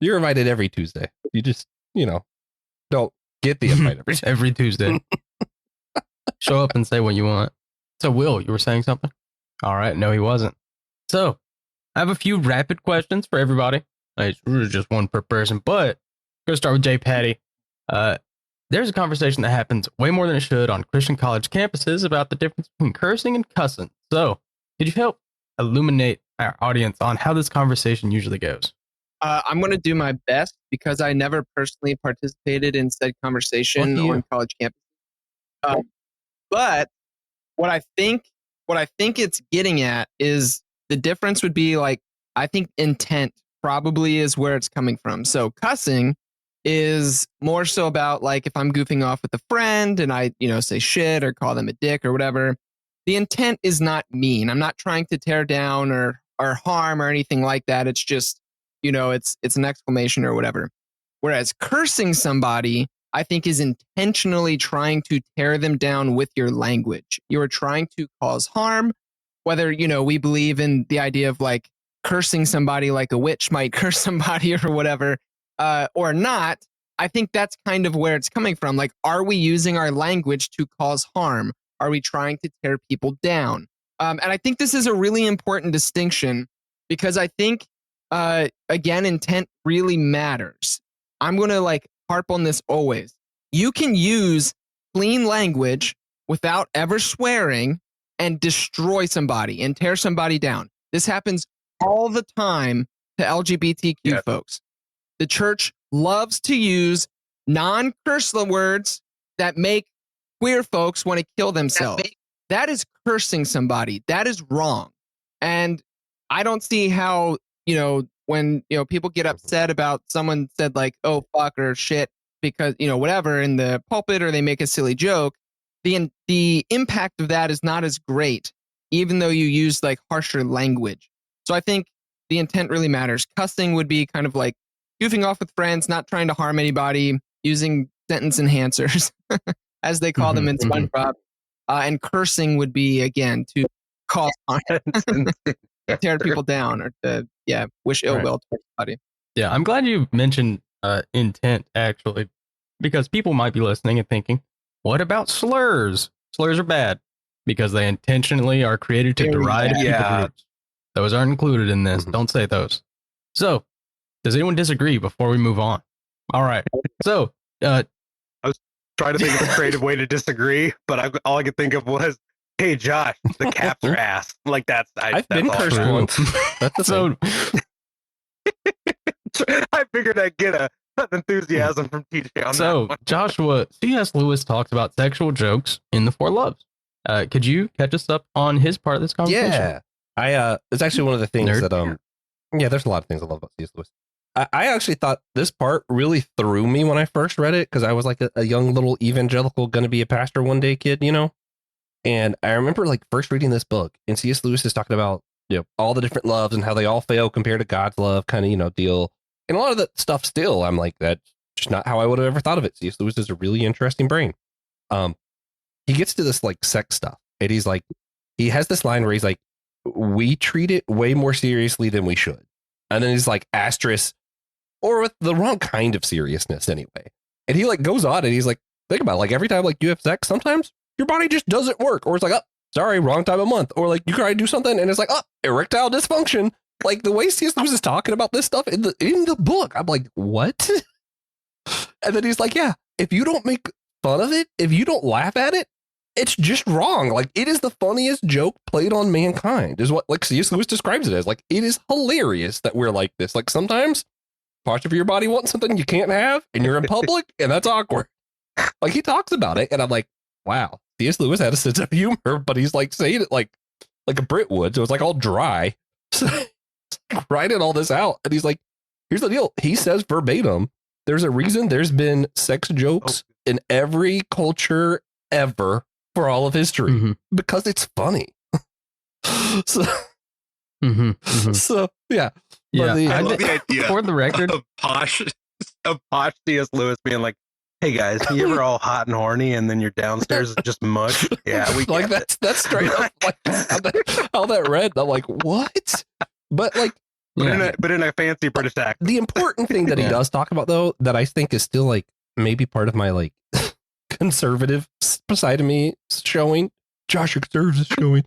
You're invited every Tuesday. You just, don't get the invite every Tuesday. Show up and say what you want. So, Will, you were saying something? All right. No, he wasn't. So, I have a few rapid questions for everybody. It's really just one per person, but I'm going to start with J. Patty. There's a conversation that happens way more than it should on Christian college campuses about the difference between cursing and cussing. So, could you help illuminate our audience on how this conversation usually goes? I'm going to do my best because I never personally participated in said conversation on college campus. But what I think it's getting at is the difference would be, like, I think intent probably is where it's coming from. So cussing is more so about, like, if I'm goofing off with a friend and I, say shit or call them a dick or whatever, the intent is not mean. I'm not trying to tear down or harm or anything like that. It's just, it's an exclamation or whatever. Whereas cursing somebody, I think, is intentionally trying to tear them down with your language. You're trying to cause harm, whether, we believe in the idea of, like, cursing somebody like a witch might curse somebody or whatever, or not. I think that's kind of where it's coming from. Like, are we using our language to cause harm? Are we trying to tear people down? And I think this is a really important distinction, because I think again, intent really matters. I'm going to like harp on this always. You can use clean language without ever swearing and destroy somebody and tear somebody down. This happens all the time to LGBTQ folks. The church loves to use non-curse words that make queer folks want to kill themselves. That is cursing somebody. That is wrong. And I don't see how, when, people get upset about someone said like, oh, fuck or shit, because, whatever in the pulpit, or they make a silly joke, the impact of that is not as great, even though you use like harsher language. So I think the intent really matters. Cussing would be kind of like goofing off with friends, not trying to harm anybody, using sentence enhancers, as they call them in SpongeBob. And cursing would be, again, to cause harm, tear people down, or to, wish ill will to everybody. Yeah, I'm glad you mentioned intent, actually, because people might be listening and thinking, what about slurs? Slurs are bad because they intentionally are created to deride people groups. Those aren't included in this. Don't say those. So, does anyone disagree before we move on? All right. So, I was trying to think of a creative way to disagree, but all I could think of was, "Hey, Josh, the caps are ass." Like I've been cursed once. That's the so. I figured I'd get an enthusiasm from TJ on that one. Joshua, C.S. Lewis talks about sexual jokes in the Four Loves. Could you catch us up on his part of this conversation? Yeah, it's actually one of the things that there's a lot of things I love about C.S. Lewis. I actually thought this part really threw me when I first read it, because I was like a young little evangelical, gonna be a pastor one day kid, And I remember like first reading this book, and C.S. Lewis is talking about all the different loves and how they all fail compared to God's love, kind of deal. And a lot of that stuff still, I'm like, that's just not how I would have ever thought of it. C.S. Lewis is a really interesting brain. He gets to this like sex stuff, and he's like, he has this line where he's like, we treat it way more seriously than we should. And then he's like, asterisk, or with the wrong kind of seriousness anyway. And he like goes on and he's like, think about it, like every time like you have sex, sometimes your body just doesn't work, or it's like, oh, sorry, wrong time of month, or like you try to do something and it's like, oh, erectile dysfunction. Like the way C.S. Lewis is talking about this stuff in the book, I'm like, what? And then he's like, yeah, if you don't make fun of it, if you don't laugh at it, it's just wrong. Like it is the funniest joke played on mankind, is what like C.S. Lewis describes it as. Like it is hilarious that we're like this. Like sometimes parts of your body want something you can't have, and you're in public, and that's awkward. Like he talks about it, and I'm like, wow, C.S. Lewis had a sense of humor, but he's like saying it like a Brit would, so it's like all dry. So writing all this out, and he's like, here's the deal. He says verbatim, there's a reason there's been sex jokes in every culture ever for all of history, because it's funny. So yeah. I love the idea for the record of posh C.S. Lewis being like, hey guys, you ever all hot and horny and then you're downstairs is just mush? Yeah, we like that's straight up like how that read. I'm like, what? But like, but in a fancy British accent. The important thing that he does talk about, though, that I think is still like maybe part of my like conservative side of me showing. Josh, your conservative is showing.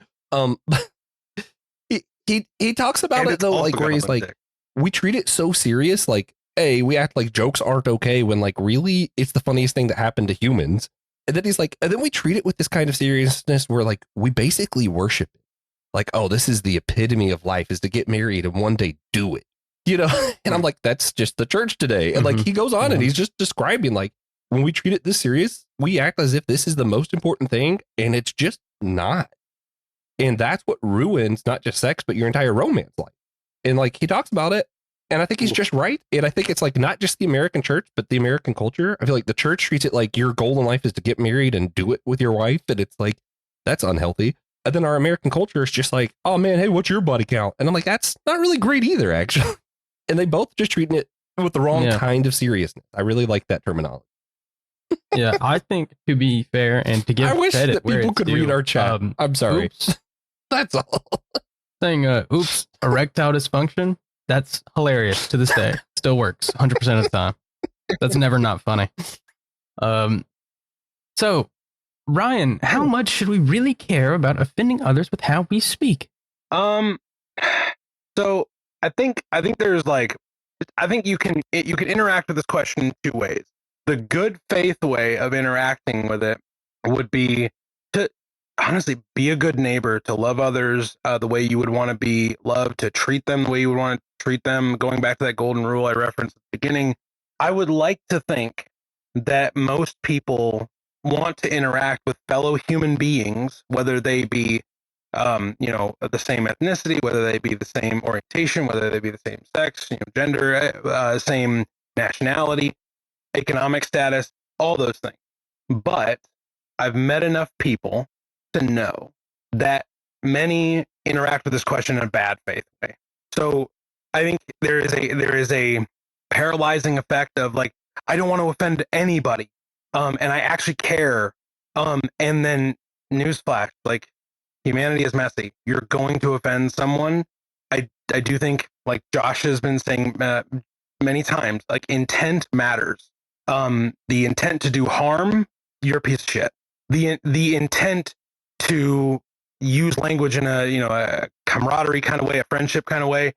He talks about it though, like where he's like, we treat it so serious, like, hey, we act like jokes aren't okay when like really it's the funniest thing that happened to humans. And then he's like, and then we treat it with this kind of seriousness where like we basically worship it. Like, oh, this is the epitome of life, is to get married and one day do it, And I'm like, that's just the church today. And like he goes on and he's just describing like, when we treat it this serious, we act as if this is the most important thing, and it's just not. And that's what ruins not just sex, but your entire romance life. And like he talks about it, and I think he's just right. And I think it's like not just the American church, but the American culture. I feel like the church treats it like your goal in life is to get married and do it with your wife. And it's like, that's unhealthy. And then our American culture is just like, oh man, hey, what's your body count? And I'm like, that's not really great either, actually. And they both just treating it with the wrong kind of seriousness. I really like that terminology. Yeah, I think to be fair and to give I wish credit that people could read our chat. I'm sorry. Oops. That's all. Saying, oops, erectile dysfunction. That's hilarious to this day. Still works 100% of the time. That's never not funny. So, Ryan, how much should we really care about offending others with how we speak? So I I think there's like, I think you can interact with this question in two ways. The good faith way of interacting with it would be to honestly be a good neighbor, to love others the way you would want to be loved, to treat them the way you would want to treat them. Going back to that golden rule I referenced at the beginning, I would like to think that most people want to interact with fellow human beings, whether they be the same ethnicity, whether they be the same orientation, whether they be the same sex, gender, same nationality, economic status, all those things. But I've met enough people to know that many interact with this question in a bad faith way. So I think there is a paralyzing effect of like, I don't want to offend anybody, and I actually care. And then newsflash, like, humanity is messy. You're going to offend someone. I do think, like Josh has been saying many times, like, intent matters. The intent to do harm, you're a piece of shit. The intent to use language in a camaraderie kind of way, a friendship kind of way.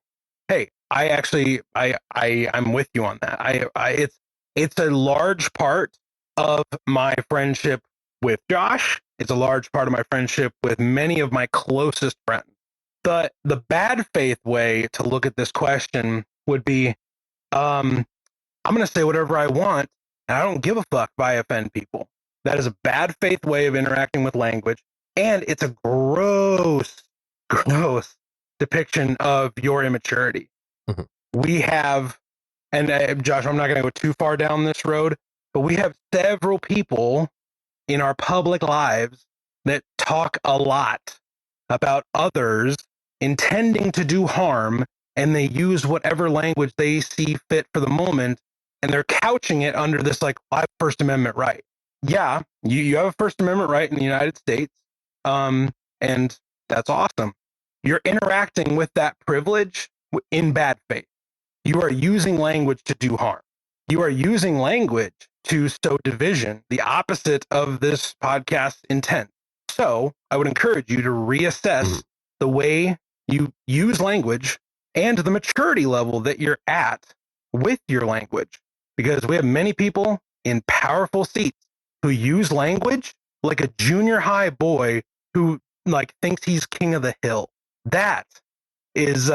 Hey, I'm with you on that. It's a large part of my friendship with Josh. It's a large part of my friendship with many of my closest friends. The bad faith way to look at this question would be, I'm going to say whatever I want, and I don't give a fuck if I offend people. That is a bad faith way of interacting with language, and it's a gross depiction of your immaturity. Mm-hmm. We have, and Josh, I'm not going to go too far down this road, but we have several people in our public lives that talk a lot about others intending to do harm, and they use whatever language they see fit for the moment, and they're couching it under this like First Amendment right. Yeah, you have a First Amendment right in the United States, and that's awesome. You're interacting with that privilege in bad faith. You are using language to do harm. You are using language to sow division, the opposite of this podcast intent. So I would encourage you to reassess the way you use language and the maturity level that you're at with your language, because we have many people in powerful seats who use language like a junior high boy who like thinks he's king of the hill. That is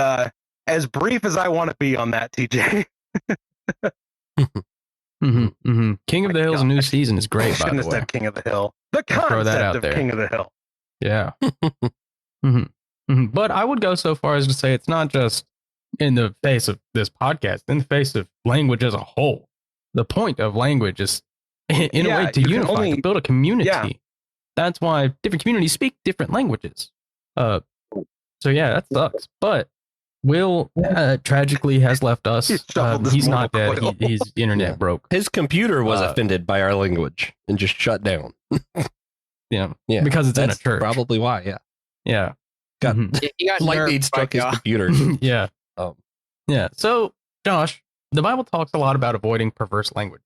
as brief as I want to be on that, TJ. King of the Hill's new season is great, by Shouldn't the have way. said King of the Hill. The Throw that out concept of there. King of the Hill. Yeah. But I would go so far as to say it's not just in the face of this podcast, in the face of language as a whole. The point of language is, in a way, to unify, to build a community. Yeah. That's why different communities speak different languages. So yeah, that sucks. But Will tragically has left us. He's not dead. His internet broke. His computer was offended by our language and just shut down. Yeah, because it's in a church. Probably why. Yeah. Got He got lightning nerfed struck by his God. computer. Yeah. Yeah. So, Josh, the Bible talks a lot about avoiding perverse language.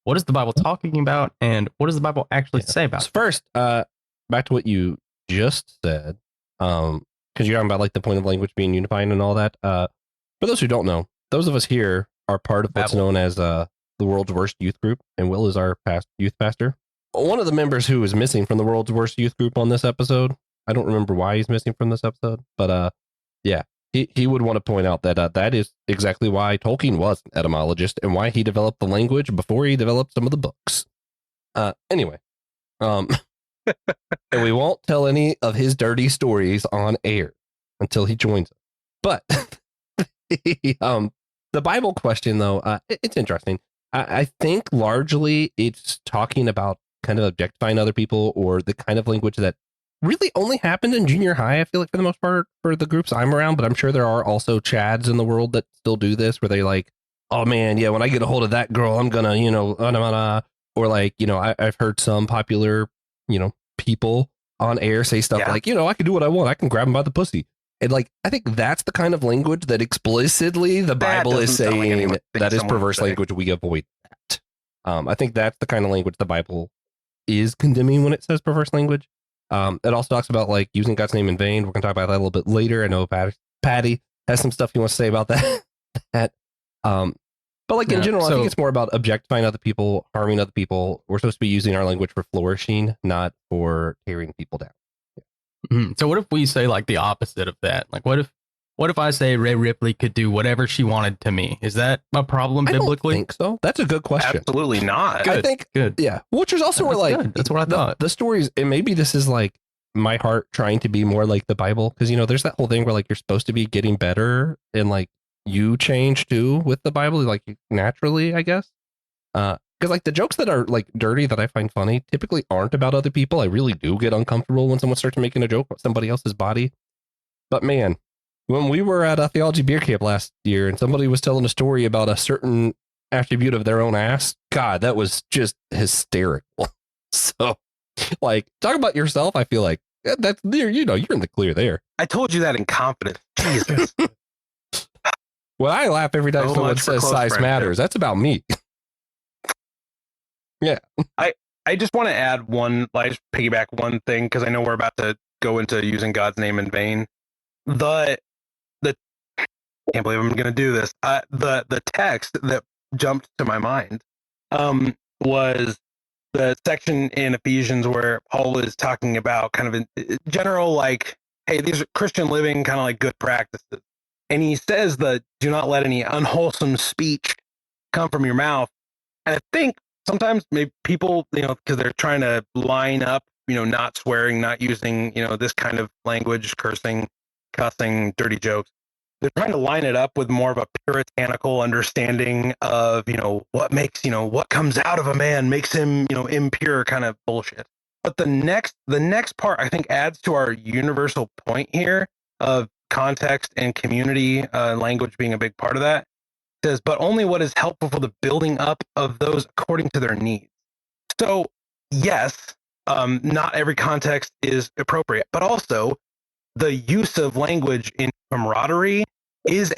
What is the Bible talking about, and what does the Bible actually say about So it? first, back to what you just said, because you're talking about like the point of language being unifying and all that. For those who don't know, those of us here are part of what's known as the world's worst youth group, and Will is our past youth pastor. One of the members who is missing from the world's worst youth group on this episode, I don't remember why he's missing from this episode, but yeah, he would want to point out that that is exactly why Tolkien was an etymologist and why he developed the language before he developed some of the books. Anyway, and we won't tell any of his dirty stories on air until he joins us. But the Bible question, though, it's interesting. I think largely it's talking about kind of objectifying other people, or the kind of language that really only happened in junior high, I feel like, for the most part, for the groups I'm around. But I'm sure there are also Chads in the world that still do this, where they like, oh man, yeah, when I get a hold of that girl, I'm gonna, or like, I've heard some popular, people on air say stuff like, I can do what I want. I can grab him by the pussy. And like, I think that's the kind of language that explicitly the Bible is saying that is perverse language. We avoid that. I think that's the kind of language the Bible is condemning when it says perverse language. It also talks about like using God's name in vain. We're going to talk about that a little bit later. I know Patty has some stuff he wants to say about that. that but like in Yeah, general, I so- think it's more about objectifying other people, harming other people. We're supposed to be using our language for flourishing, not for tearing people down. Mhm. So what if we say like the opposite of that? Like what if I say Ray Ripley could do whatever she wanted to me? Is that a problem I don't biblically? think so. That's a good question. Absolutely not. Good. I think, Good. yeah. Which is also where That's like good. That's what I thought. the stories, and maybe this is like my heart trying to be more like the Bible, because there's that whole thing where like you're supposed to be getting better, and like you change too with the Bible, like naturally, I guess. Because like the jokes that are like dirty that I find funny typically aren't about other people. I really do get uncomfortable when someone starts making a joke about somebody else's body. But man, when we were at a theology beer camp last year and somebody was telling a story about a certain attribute of their own ass, God, that was just hysterical. So, like, talk about yourself. I feel like that's there. You're in the clear there. I told you that in confidence. Jesus. Well, I laugh every time So someone much for says close size friendship. matters. That's about me. I just want to add one, like, just piggyback one thing, because I know we're about to go into using God's name in vain. The can't believe I'm going to do this. The text that jumped to my mind was the section in Ephesians where Paul is talking about kind of in general, like, hey, these are Christian living, kind of like good practices. And he says that do not let any unwholesome speech come from your mouth. And I think sometimes maybe people, because they're trying to line up, not swearing, not using, this kind of language, cursing, cussing, dirty jokes. They're trying to line it up with more of a puritanical understanding of, what makes, what comes out of a man makes him, impure kind of bullshit. But the next part, I think, adds to our universal point here of context and community, language being a big part of that. It says, but only what is helpful for the building up of those according to their needs. So, yes, not every context is appropriate, but also the use of language in camaraderie is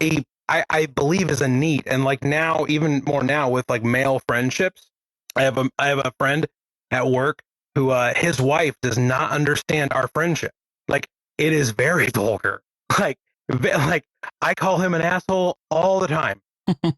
I believe is a need. And like now, even more now with like male friendships, I have a friend at work who his wife does not understand our friendship. Like it is very vulgar. Like I call him an asshole all the time.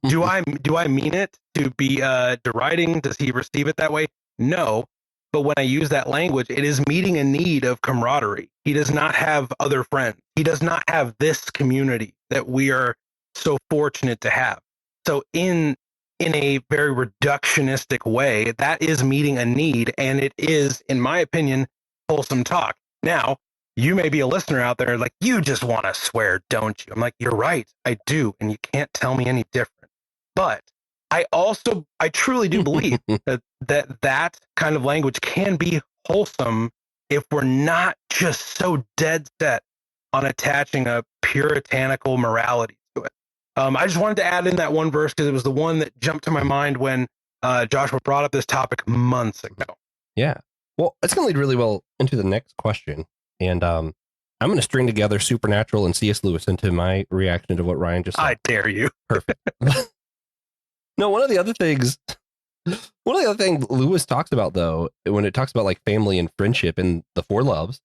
Do I mean it to be deriding? Does he receive it that way? No. But when I use that language, it is meeting a need of camaraderie. He does not have other friends. He does not have this community that we are so fortunate to have. So in a very reductionistic way, that is meeting a need, and it is, in my opinion, wholesome talk. Now, you may be a listener out there like, you just want to swear, don't you? I'm like, you're right, I do, and you can't tell me any different. But I truly do believe that kind of language can be wholesome if we're not just so dead set on attaching a puritanical morality to it. I just wanted to add in that one verse because it was the one that jumped to my mind when Joshua brought up this topic months ago. Yeah. Well, it's going to lead really well into the next question. And I'm going to string together Supernatural and C.S. Lewis into my reaction to what Ryan just said. I dare you. Perfect. No, one of the other things Lewis talks about, though, when it talks about like family and friendship and the four loves,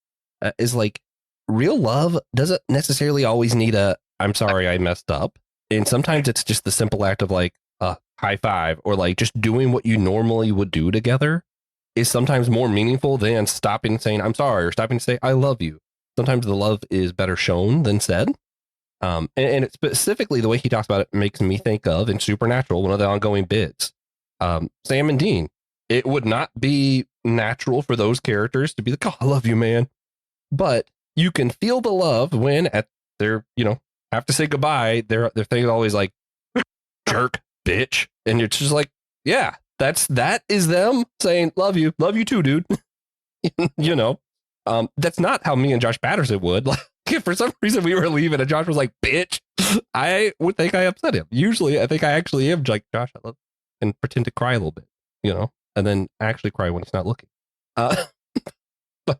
is like real love doesn't necessarily always need a I'm sorry I messed up. And sometimes it's just the simple act of like a high five or like just doing what you normally would do together is sometimes more meaningful than stopping and saying I'm sorry or stopping to say I love you. Sometimes the love is better shown than said. And it specifically the way he talks about it makes me think of in Supernatural, one of the ongoing bits, Sam and Dean. It would not be natural for those characters to be like, oh, I love you, man. But you can feel the love when at their, have to say goodbye. Their thing is always like, jerk, bitch. And it's just like, yeah, that is them saying, love you too, dude. That's not how me and Josh Patterson would. Like, if for some reason we were leaving and Josh was like, bitch, I would think I upset him. Usually I think I actually am like, Josh, I love you, and pretend to cry a little bit, and then actually cry when he's not looking. But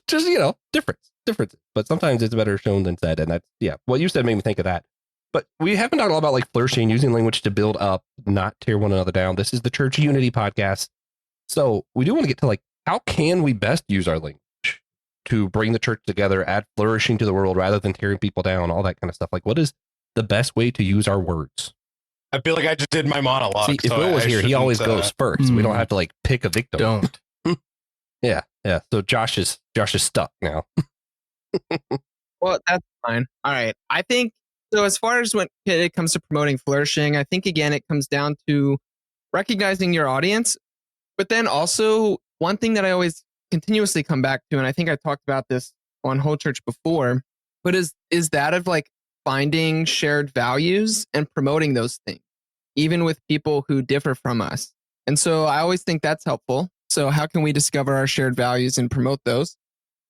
just, differences. But sometimes it's better shown than said. And that's, yeah, what you said made me think of that. But we haven't talked a lot about like flourishing, using language to build up, not tear one another down. This is the Church Unity podcast. So we do want to get to like, how can we best use our language to bring the church together, add flourishing to the world rather than tearing people down, all that kind of stuff. Like, what is the best way to use our words. I feel like I just did my monologue. See, if Will was here, he always goes first. We don't have to like pick a victim. Don't. Yeah. So Josh is stuck now. Well, that's fine. All right. I think so. As far as when it comes to promoting flourishing, I think again it comes down to recognizing your audience, but then also one thing that I always continuously come back to, and I think I talked about this on Whole Church before, but is that of like finding shared values and promoting those things, even with people who differ from us. And so I always think that's helpful. So how can we discover our shared values and promote those?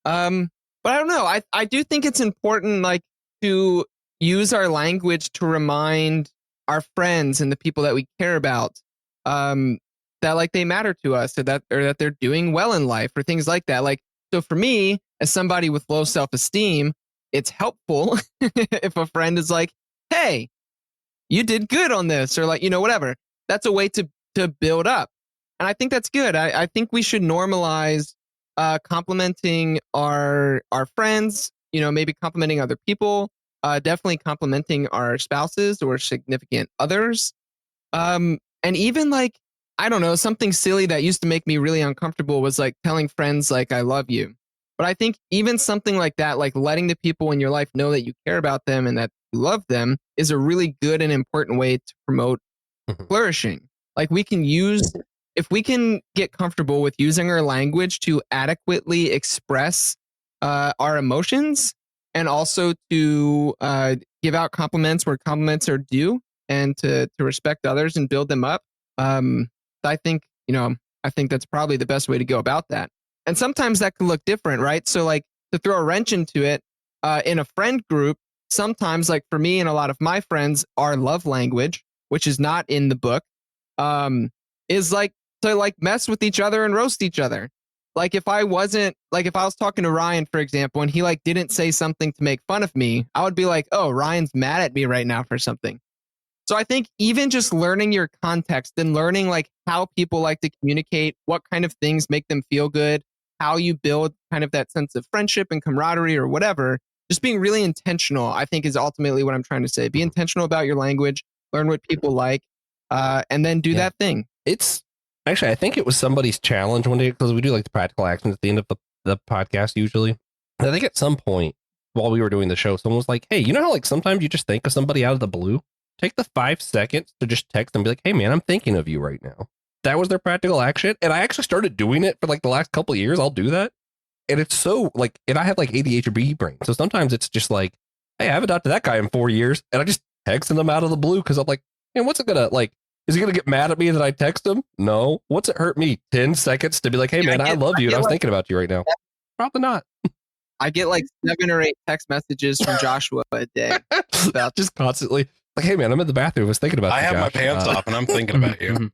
But I don't know. I do think it's important, like, to use our language to remind our friends and the people that we care about, that like they matter to us, or that they're doing well in life, or things like that. Like, so for me, as somebody with low self-esteem, it's helpful if a friend is like, "Hey, you did good on this," or like, whatever. That's a way to build up, and I think that's good. I think we should normalize complimenting our friends, maybe complimenting other people, definitely complimenting our spouses or significant others. And even like, I don't know, something silly that used to make me really uncomfortable was like telling friends like I love you. But I think even something like that, like letting the people in your life know that you care about them and that you love them, is a really good and important way to promote flourishing. Like if we can get comfortable with using our language to adequately express our emotions, and also to give out compliments where compliments are due, and to respect others and build them up, I think that's probably the best way to go about that. And sometimes that can look different, right? So like, to throw a wrench into it, in a friend group, sometimes, like for me and a lot of my friends, our love language, which is not in the book, is like to like mess with each other and roast each other. Like if I was talking to Ryan, for example, and he like didn't say something to make fun of me, I would be like, "Oh, Ryan's mad at me right now for something." So I think even just learning your context and learning like how people like to communicate, what kind of things make them feel good, how you build kind of that sense of friendship and camaraderie or whatever, just being really intentional, I think, is ultimately what I'm trying to say. Be intentional about your language, learn what people like, and then do that thing. It's actually, I think it was somebody's challenge one day, because we do like the practical actions at the end of the podcast usually. And I think at some point while we were doing the show, someone was like, "Hey, you know how like sometimes you just think of somebody out of the blue? Take the 5 seconds to just text them and be like, 'Hey man, I'm thinking of you right now.'" That was their practical action. And I actually started doing it for like the last couple of years. I'll do that. And it's so like, and I have like ADHD brain. So sometimes it's just like, "Hey, I haven't talked to that guy in 4 years." And I just texting them out of the blue, because I'm like, "Man, what's it gonna like? Is he gonna get mad at me that I text him? No. What's it hurt me? 10 seconds to be like, 'Hey man, I love you, and I was thinking about you right now.'" Probably not. I get like 7 or 8 text messages from Joshua a day. About just constantly like, "Hey man, I'm in the bathroom. I was thinking about you, I have Josh. my pants off and I'm thinking about you.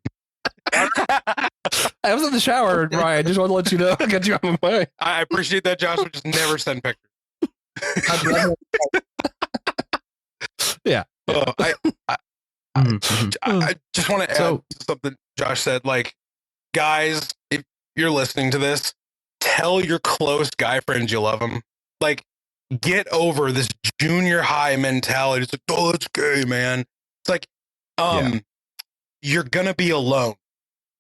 I was in the shower, Ryan. I just want to let you know I got you on my mind." I appreciate that, Josh, but just never send pictures. Yeah. I just want to add something Josh said. Like, guys, if you're listening to this, tell your close guy friends you love them. Like, get over this junior high mentality. It's like, "Oh, that's gay, man." It's like, you're gonna be alone.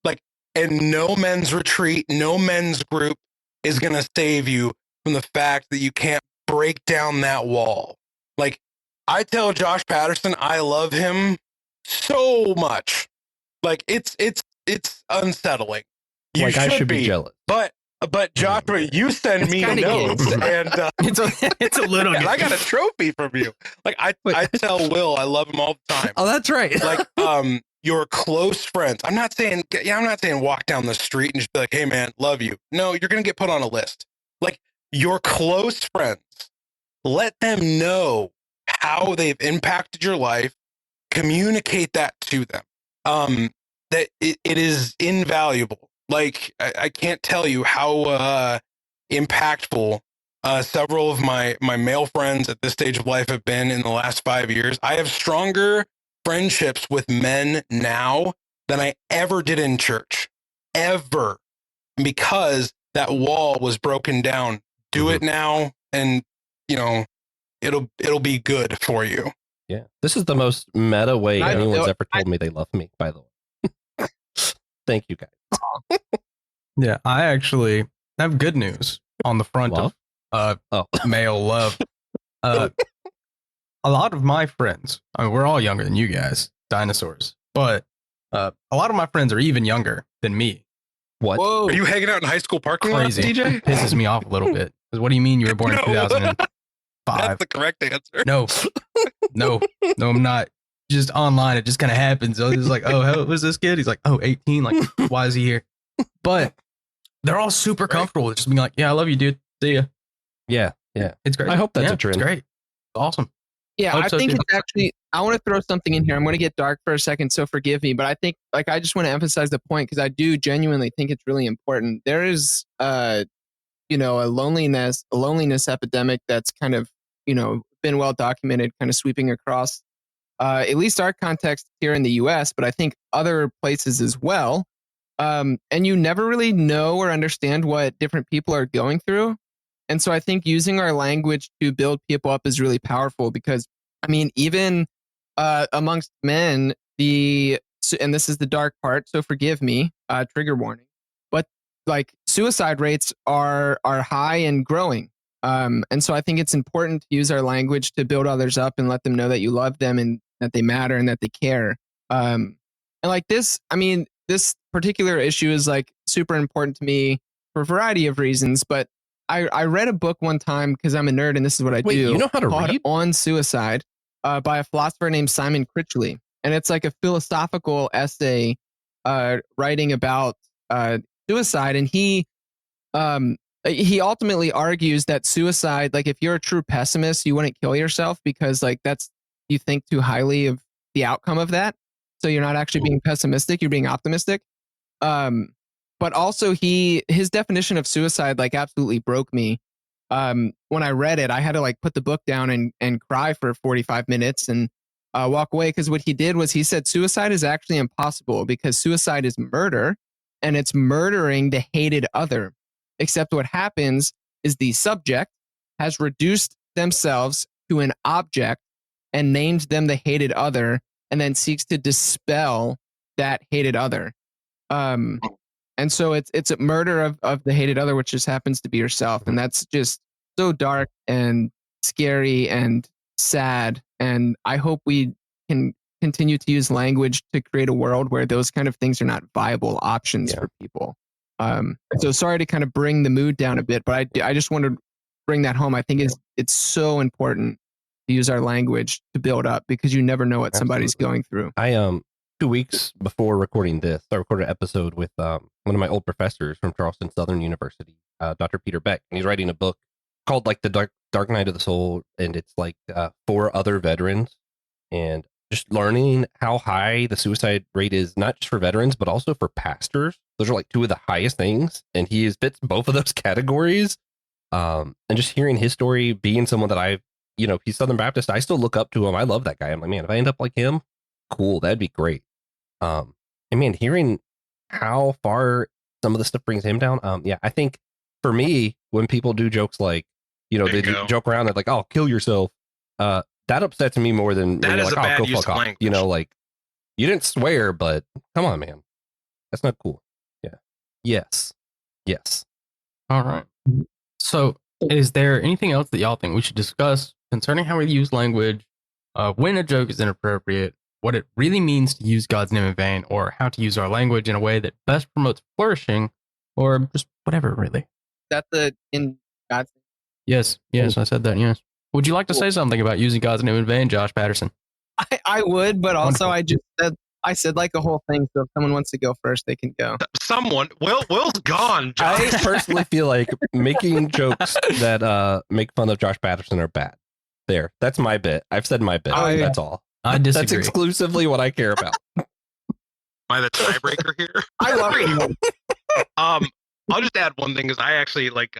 Like, and no men's retreat, no men's group is gonna save you from the fact that you can't break down that wall. Like, I tell Josh Patterson I love him so much. Like, it's unsettling. You like, I should be jealous. But Joshua, you send me notes, and it's a little. and I got a trophy from you. Like, I tell Will I love him all the time. Oh, that's right. Like, your close friends. I'm not saying walk down the street and just be like, "Hey man, love you." No, you're gonna get put on a list. Like, your close friends, let them know how they've impacted your life. Communicate that to them. That it is invaluable. Like, I can't tell you how impactful several of my male friends at this stage of life have been in the last 5 years. I have stronger friendships with men now than I ever did in church, ever, because that wall was broken down. Do it now, and it'll be good for you. Yeah. This is the most meta way I anyone's know- ever told me they love me, by the way. Thank you, guys. Yeah, I actually have good news on the front Love? of Oh. male love. A lot of my friends, I mean, we're all younger than you guys, dinosaurs, but a lot of my friends are even younger than me. What? Whoa. Are you hanging out in high school parking lots, Crazy. DJ? Pisses me off a little bit. 'Cause what do you mean you were born in No. 2005? That's the correct answer. No, I'm not. Just online, it just kind of happens. I was just like, oh, how was this kid? He's like, oh, 18. Like, why is he here? But they're all super comfortable with just being like, yeah, I love you, dude. See ya. Yeah. Yeah. It's great. I hope that's Yeah, a trend. It's great. It's awesome. Yeah, Hope I so, think too. it's actually, I want to throw something in here. I'm going to get dark for a second, so forgive me. But I think, like, I just want to emphasize the point because I do genuinely think it's really important. There is, a loneliness epidemic that's kind of, been well documented, kind of sweeping across at least our context here in the US, but I think other places as well. And you never really know or understand what different people are going through. And so I think using our language to build people up is really powerful because, I mean, even amongst men, and this is the dark part, so forgive me, trigger warning, but like suicide rates are high and growing. And so I think it's important to use our language to build others up and let them know that you love them and that they matter and that they care. And like this, I mean, this particular issue is like super important to me for a variety of reasons, but I read a book one time because I'm a nerd and this is what I Wait, do. you know how to called read? On Suicide by a philosopher named Simon Critchley. And it's like a philosophical essay writing about suicide. And he ultimately argues that suicide, like if you're a true pessimist, you wouldn't kill yourself because like you think too highly of the outcome of that. So you're not actually being pessimistic, you're being optimistic. But also his definition of suicide like absolutely broke me. When I read it, I had to like put the book down and cry for 45 minutes and walk away because what he did was he said suicide is actually impossible because suicide is murder and it's murdering the hated other. Except what happens is the subject has reduced themselves to an object and named them the hated other and then seeks to dispel that hated other. And so it's a murder of the hated other, which just happens to be yourself. And that's just so dark and scary and sad. And I hope we can continue to use language to create a world where those kind of things are not viable options for people. So sorry to kind of bring the mood down a bit, but I just want to bring that home. I think it's so important to use our language to build up because you never know what somebody's going through. I 2 weeks before recording this, I recorded an episode with one of my old professors from Charleston Southern University, Dr. Peter Beck, and he's writing a book called like the Dark Night of the Soul, and it's like for other veterans, and just learning how high the suicide rate is, not just for veterans but also for pastors. Those are like two of the highest things, and he fits both of those categories. And just hearing his story, being someone that he's Southern Baptist, I still look up to him. I love that guy. I'm like, man, if I end up like him, cool, that'd be great. And man, hearing how far some of the stuff brings him down. I think for me, when people do jokes like, they joke around and like, oh, kill yourself. That upsets me more than That when is you're a like, bad oh, go use fuck of off. language. Like you didn't swear, but come on, man. That's not cool. Yeah. Yes. All right. So, is there anything else that y'all think we should discuss concerning how we use language, when a joke is inappropriate, what it really means to use God's name in vain, or how to use our language in a way that best promotes flourishing, or just whatever, really? That's in God's name. Yes, I said that, yes. Would you like to say something about using God's name in vain, Josh Patterson? I would, but also Wonderful. I said like a whole thing. So if someone wants to go first, they can go. Will's gone, Josh. I personally feel like making jokes that make fun of Josh Patterson are bad. There. That's my bit. I've said my bit. That's all. I disagree. That's exclusively what I care about. Am I the tiebreaker here? I love it. I'll just add one thing because I actually like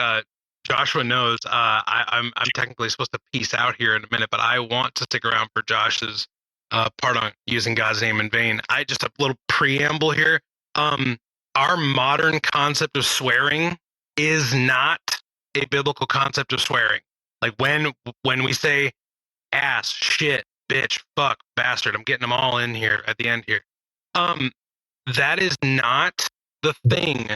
Joshua knows I'm technically supposed to peace out here in a minute, but I want to stick around for Josh's part on using God's name in vain. I just a little preamble here. Our modern concept of swearing is not a biblical concept of swearing. Like when we say ass, shit, bitch, fuck, bastard. I'm getting them all in here at the end here. That is not the thing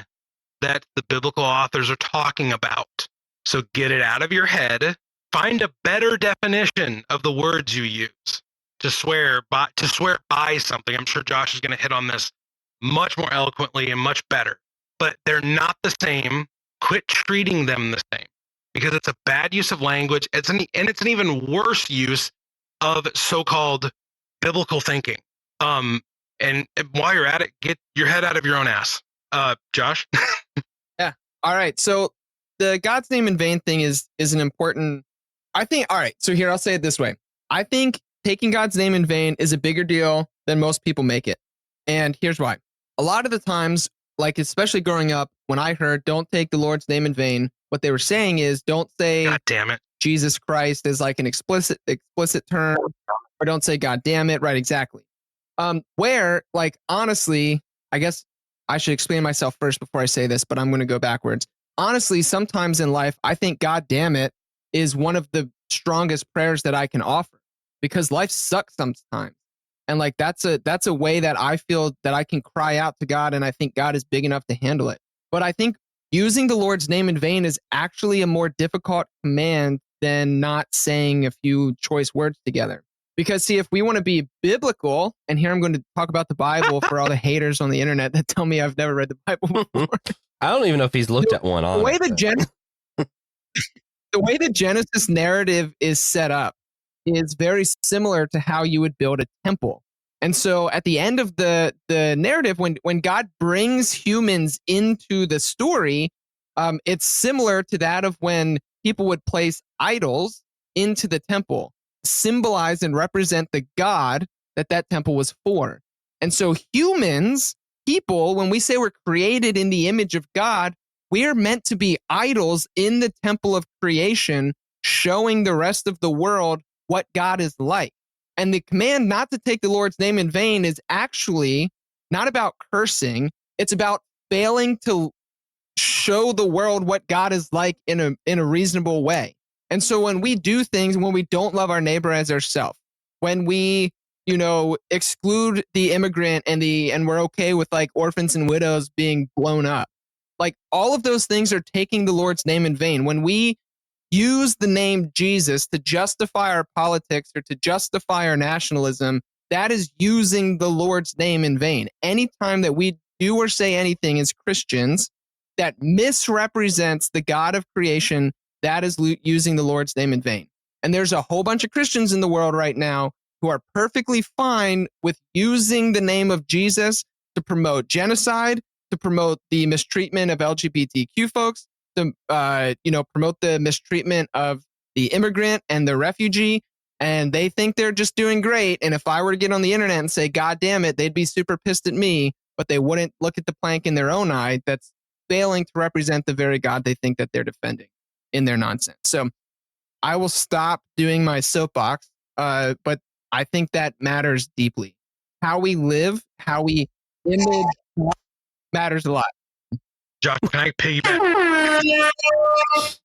that the biblical authors are talking about. So get it out of your head. Find a better definition of the words you use to swear by something. I'm sure Josh is going to hit on this much more eloquently and much better. But they're not the same. Quit treating them the same, because it's a bad use of language. It's an even worse use of so-called biblical thinking. And while you're at it, get your head out of your own ass. Josh? Yeah. All right. So the God's name in vain thing is an important, I think, all right. So here, I'll say it this way. I think taking God's name in vain is a bigger deal than most people make it. And here's why. A lot of the times, like especially growing up, when I heard don't take the Lord's name in vain, what they were saying is don't say God damn it. Jesus Christ is like an explicit term, or don't say God damn it. Right, exactly. Where, like, honestly, I guess I should explain myself first before I say this, but I'm going to go backwards. Honestly, sometimes in life, I think God damn it is one of the strongest prayers that I can offer, because life sucks sometimes. And like, that's a way that I feel that I can cry out to God, and I think God is big enough to handle it. But I think using the Lord's name in vain is actually a more difficult command than not saying a few choice words together. Because see, if we want to be biblical, and here I'm going to talk about the Bible for all the haters on the internet that tell me I've never read the Bible before. I don't even know if he's looked at one. The way the Genesis narrative is set up is very similar to how you would build a temple. And so at the end of the narrative, when God brings humans into the story, it's similar to that of when people would place idols into the temple, symbolize and represent the God that temple was for. And so people, when we say we're created in the image of God, we are meant to be idols in the temple of creation, showing the rest of the world what God is like. And the command not to take the Lord's name in vain is actually not about cursing. It's about failing to show the world what God is like in a reasonable way. And so when we do things, when we don't love our neighbor as ourselves, when we, exclude the immigrant and we're okay with like orphans and widows being blown up, like all of those things are taking the Lord's name in vain. When we use the name Jesus to justify our politics or to justify our nationalism, that is using the Lord's name in vain. Anytime that we do or say anything as Christians that misrepresents the God of creation, that is using the Lord's name in vain. And there's a whole bunch of Christians in the world right now who are perfectly fine with using the name of Jesus to promote genocide, to promote the mistreatment of LGBTQ folks, to promote the mistreatment of the immigrant and the refugee, and they think they're just doing great. And if I were to get on the internet and say, God damn it, they'd be super pissed at me, but they wouldn't look at the plank in their own eye that's failing to represent the very God they think that they're defending in their nonsense. So I will stop doing my soapbox, but I think that matters deeply. How we live, how we image matters a lot. Josh, can I piggyback?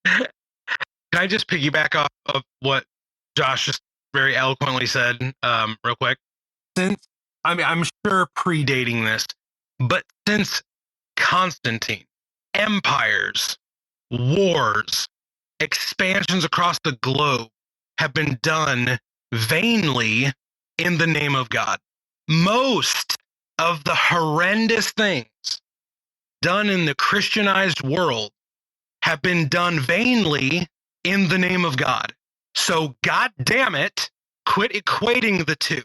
Can I just piggyback off of what Josh just very eloquently said, real quick? I'm sure predating this, but since Constantine, empires, wars, expansions across the globe have been done vainly in the name of God. Most of the horrendous things done in the Christianized world have been done vainly in the name of God. So, God damn it, quit equating the two.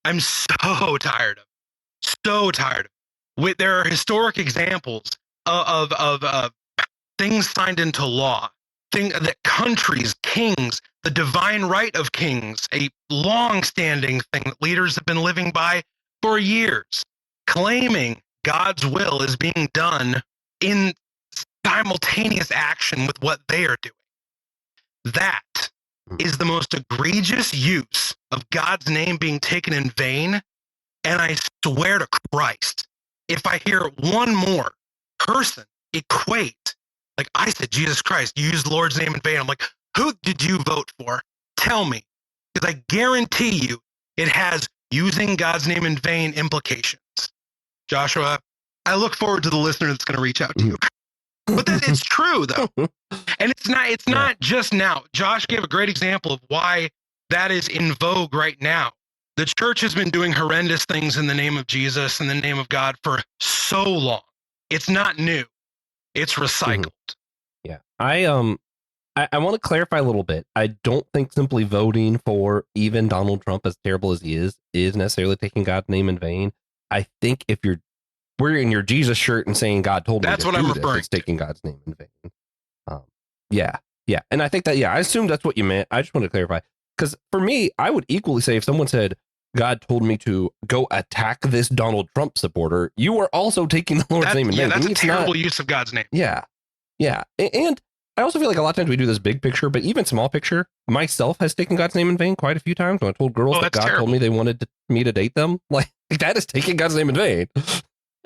I'm so tired of it. So tired of it. There are historic examples of things signed into law, that countries, kings, the divine right of kings, a long-standing thing that leaders have been living by for years, claiming God's will is being done in simultaneous action with what they are doing. That is the most egregious use of God's name being taken in vain. And I swear to Christ, if I hear one more person equate, like I said, Jesus Christ, you use the Lord's name in vain. I'm like, who did you vote for? Tell me. Because I guarantee you, It has using God's name in vain implications. Joshua, I look forward to the listener that's going to reach out to you. But it's true though. And it's not just now. Josh gave a great example of why that is in vogue right now. The church has been doing horrendous things in the name of Jesus, in the name of God for so long. It's not new. It's recycled. Yeah. I want to clarify a little bit. I don't think simply voting for even Donald Trump, as terrible as he is necessarily taking God's name in vain. I think if you're wearing your Jesus shirt and saying God told me That's to what do I'm this, referring it's taking God's name in vain. Yeah. And I think that, I assume that's what you meant. I just want to clarify. Because for me, I would equally say if someone said, God told me to go attack this Donald Trump supporter, you are also taking the Lord's name in vain. Yeah, that's a terrible use of God's name. Yeah. And I also feel like a lot of times we do this big picture, but even small picture, myself has taken God's name in vain quite a few times when I told girls that God told me they wanted me to date them. Like, that is taking God's name in vain.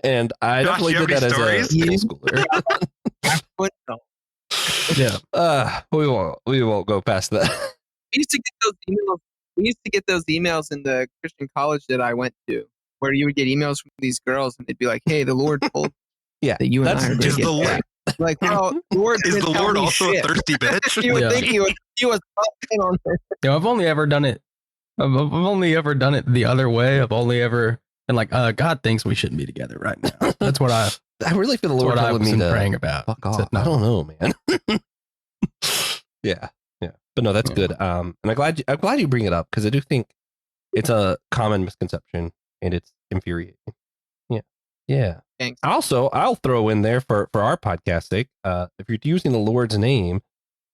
And I Josh, definitely did that as a middle schooler. Yeah. We won't go past that. We used to get those emails. We used to get those emails in the Christian college that I went to, where you would get emails from these girls, and they'd be like, "Hey, the Lord told that you and I are going to get married." Like, well, Lord is the Lord also shit. a thirsty bitch? You would think he was in on this. Yeah, I've only ever done it. I've only ever done it the other way. I've only ever been like, God thinks we shouldn't be together right now. That's what I really feel the Lord telling me to praying about. Fuck off. No. I don't know, man. Yeah. But no, that's good. And I'm glad you bring it up because I do think it's a common misconception and it's infuriating. Yeah. Thanks. Also, I'll throw in there for our podcast sake, if you're using the Lord's name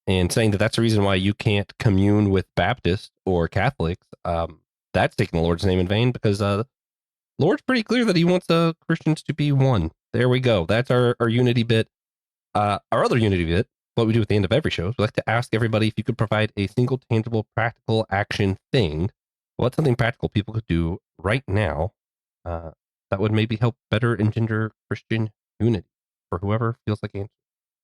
and saying that that's the reason why you can't commune with Baptists or Catholics, that's taking the Lord's name in vain because Lord's pretty clear that he wants Christians to be one. There we go. That's our unity bit. Our other unity bit, what we do at the end of every show, is we like to ask everybody if you could provide a single, tangible, practical action thing. What's something practical people could do right now that would maybe help better engender Christian unity for whoever feels like answering?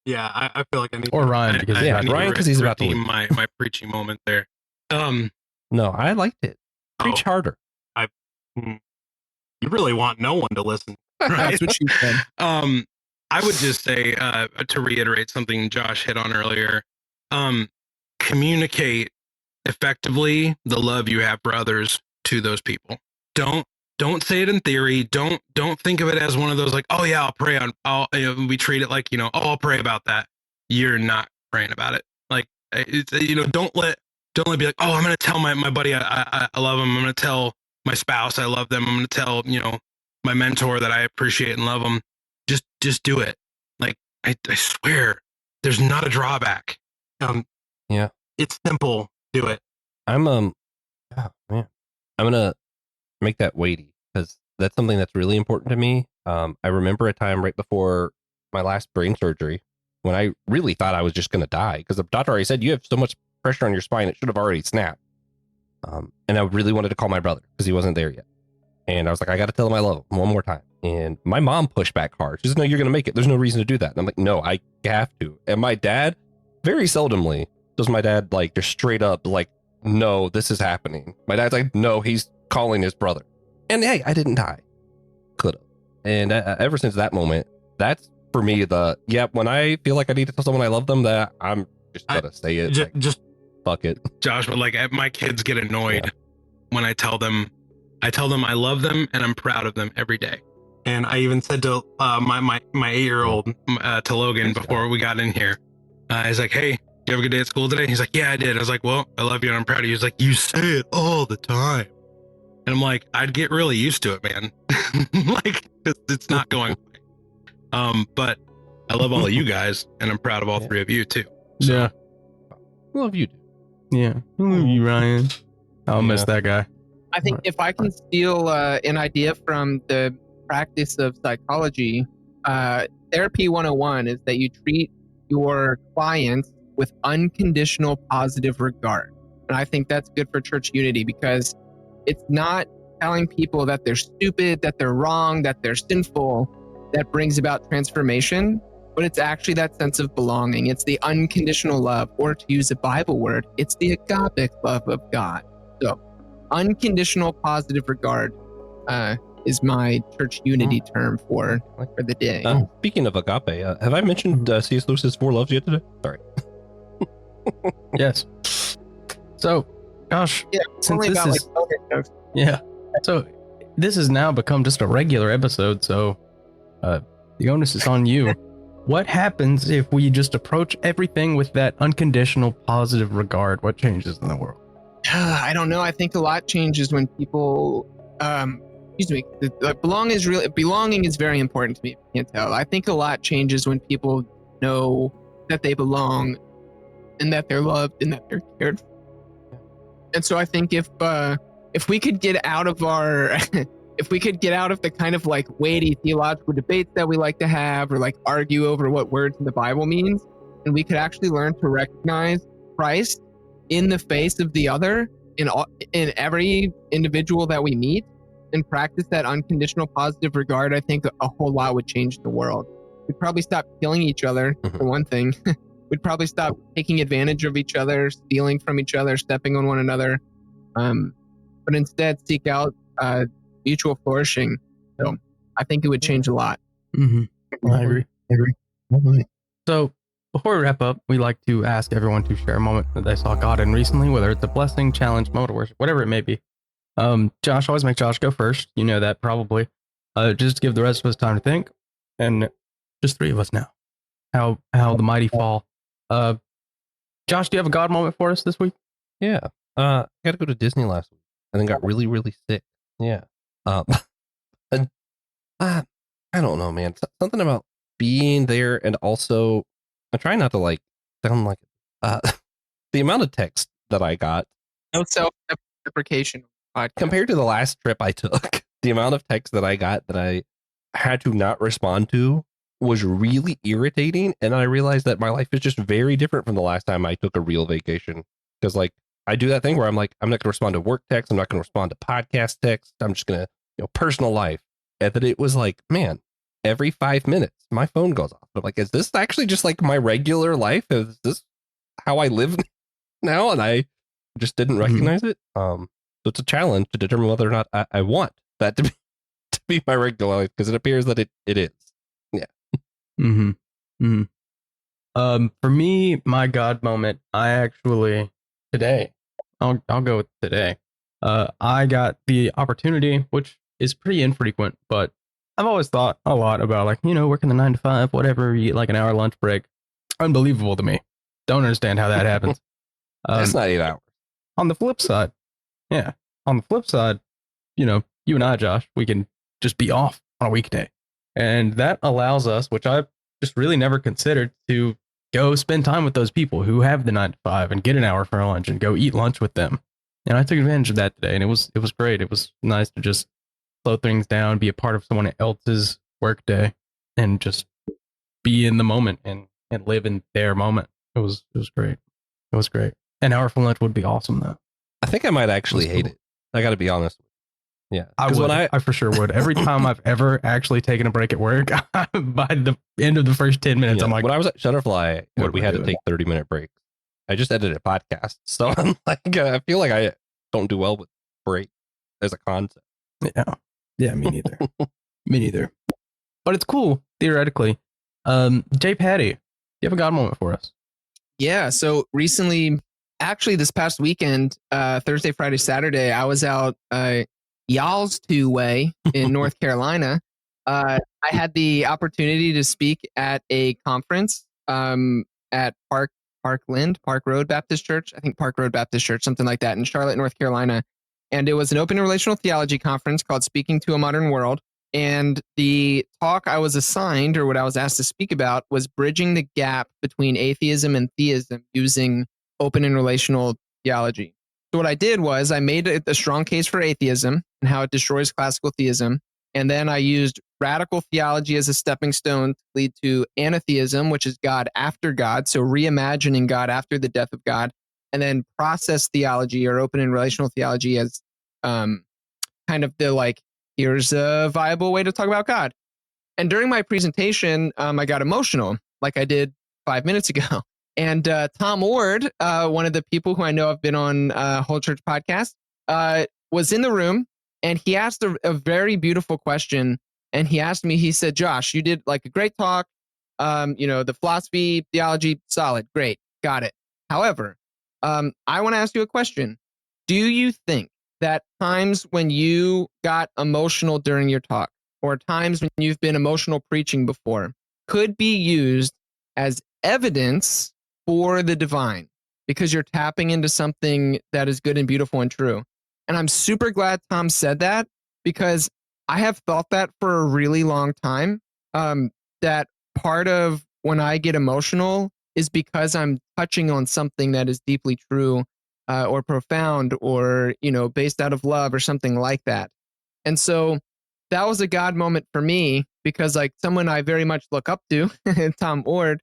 Yeah, I feel like I need Or Ryan, because Ryan, because he's about to leave. my preaching moment there. No, I liked it. Preach harder. You really want no one to listen. Right? That's what you said. I would just say, to reiterate something Josh hit on earlier, communicate effectively the love you have for others to those people. Don't say it in theory. Don't think of it as one of those like, oh yeah, I'll pray on. We treat it like, oh, I'll pray about that. You're not praying about it. Like, don't let be like, oh, I'm gonna tell my buddy I love him. I'm gonna tell my spouse I love them. I'm gonna tell my mentor that I appreciate and love them. Just do it. Like, I swear, there's not a drawback. Yeah, it's simple. Do it. I'm I'm gonna make that weighty because that's something that's really important to me. I remember a time right before my last brain surgery when I really thought I was just gonna die because the doctor already said you have so much pressure on your spine it should have already snapped. And I really wanted to call my brother because he wasn't there yet. And I was like, I got to tell him I love him one more time. And my mom pushed back hard. She said, no, you're going to make it. There's no reason to do that. And I'm like, no, I have to. And my dad, very seldomly, does my dad like just straight up like, no, this is happening. My dad's like, no, he's calling his brother. And hey, I didn't die. Could have. And ever since that moment, that's for me when I feel like I need to tell someone I love them, that I'm just going to say it. Just fuck it. Josh, but like my kids get annoyed when I tell them I love them and I'm proud of them every day. And I even said to my 8-year-old to Logan before we got in here, he's like, hey, you have a good day at school today? He's like, yeah, I did. I was like, well, I love you and I'm proud of you. He's like, you say it all the time. And I'm like, I'd get really used to it, man. Like, it's not going away. But I love all of you guys and I'm proud of all three of you too. So. Yeah. I love you. Yeah. I love you, Ryan. I'll miss that guy. I think if I can steal an idea from the practice of psychology, therapy 101 is that you treat your clients with unconditional positive regard. And I think that's good for church unity because it's not telling people that they're stupid, that they're wrong, that they're sinful, that brings about transformation, but it's actually that sense of belonging. It's the unconditional love, or to use a Bible word, it's the agape love of God. So unconditional positive regard is my church unity term for the day. Speaking of agape, have I mentioned C.S. Lewis's 4 Loves yet today? Sorry. Yes. So, gosh, Yeah, since this is so this has now become just a regular episode. So, the onus is on you. What happens if we just approach everything with that unconditional positive regard? What changes in the world? I don't know. I think a lot changes when people, belonging is very important to me. I can't tell. I think a lot changes when people know that they belong and that they're loved and that they're cared for. And so I think if we could get out of our if we could get out of the kind of like weighty theological debates that we like to have or like argue over what words in the Bible means, and we could actually learn to recognize Christ in the face of the other in every individual that we meet and practice that unconditional positive regard, I think a whole lot would change the world. We'd probably stop killing each other, for one thing. We'd probably stop taking advantage of each other, stealing from each other, stepping on one another, but instead seek out mutual flourishing. So I think it would change a lot. Mm-hmm. I agree. So before we wrap up, we like to ask everyone to share a moment that they saw God in recently, whether it's a blessing, challenge, moment of worship, whatever it may be. Josh, always make Josh go first. You know that probably. Just give the rest of us time to think, and just 3 of us now. How the mighty fall. Josh, do you have a God moment for us this week? Yeah. I got to go to Disney last week and then got really, really sick. Yeah. And I don't know, man. Something about being there, and also I'm trying not to like sound like the amount of text that I got. No self-deprecation. Compared to the last trip I took, the amount of text that I got that I had to not respond to was really irritating. And I realized that my life is just very different from the last time I took a real vacation. Because like I do that thing where I'm like, I'm not going to respond to work text. I'm not going to respond to podcast text. I'm just going to, personal life. And that it was like, man, every 5 minutes, my phone goes off. I'm like, is this actually just like my regular life? Is this how I live now? And I just didn't recognize it. So it's a challenge to determine whether or not I want that to be my regular life, because it appears that it is. Yeah. For me, my God moment, I actually today, I'll go with today. I got the opportunity, which is pretty infrequent, but I've always thought a lot about like, working the 9 to 5, whatever, you get like an hour lunch break. Unbelievable to me. Don't understand how that happens. That's not 8 hours. On the flip side, you and I, Josh, we can just be off on a weekday. And that allows us, which I just really never considered, to go spend time with those people who have the 9 to 5 and get an hour for lunch and go eat lunch with them. And I took advantage of that today, and it was great. It was nice to just slow things down, be a part of someone else's work day, and just be in the moment and live in their moment. It was great. It was great. An hour for lunch would be awesome, though. I think I might actually hate it. I got to be honest. Yeah, I would. I for sure would. Every time I've ever actually taken a break at work, by the end of the first 10 minutes, I'm like, when I was at Shutterfly, when we had to take 30-minute breaks, I just edited podcasts. So I'm like, I feel like I don't do well with break as a concept. Yeah, me neither. Me neither. But it's cool, theoretically. J. Patty, you have a God moment for us? Yeah, so recently, actually this past weekend, Thursday, Friday, Saturday, I was out y'all's two-way in North Carolina. I had the opportunity to speak at a conference at Park Road Baptist Church. I think Park Road Baptist Church, something like that, in Charlotte, North Carolina. And it was an open relational theology conference called Speaking to a Modern World. And the talk I was assigned, or what I was asked to speak about, was bridging the gap between atheism and theism using open and relational theology. So what I did was I made a strong case for atheism and how it destroys classical theism. And then I used radical theology as a stepping stone to lead to anatheism, which is God after God. So reimagining God after the death of God. And then process theology, or open and relational theology, as kind of the like, here's a viable way to talk about God. And during my presentation, I got emotional, like I did 5 minutes ago. And Tom Ward, one of the people who I know have been on Whole Church podcast, was in the room, and he asked a very beautiful question. And he asked me, he said, Josh, you did like a great talk. The philosophy, theology, solid, great, got it. However, I want to ask you a question. Do you think that times when you got emotional during your talk, or times when you've been emotional preaching before, could be used as evidence for the divine, because you're tapping into something that is good and beautiful and true? And I'm super glad Tom said that, because I have thought that for a really long time, that part of when I get emotional is because I'm touching on something that is deeply true, or profound, or, based out of love or something like that. And so that was a God moment for me, because like someone I very much look up to, Tom Ord,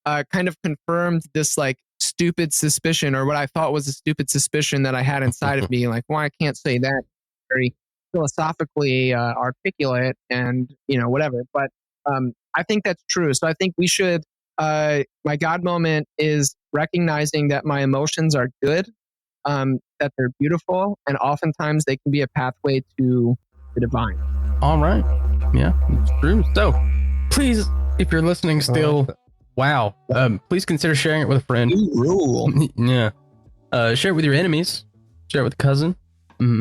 kind of confirmed this like stupid suspicion, or what I thought was a stupid suspicion that I had inside of me. Like, well, I can't say that, very philosophically articulate and, whatever. But I think that's true. So I think we should, my God moment is recognizing that my emotions are good, that they're beautiful, and oftentimes they can be a pathway to the divine. All right. Yeah, it's true. So please, if you're listening still, wow, please consider sharing it with a friend. You rule. Yeah. Share it with your enemies. Share it with a cousin.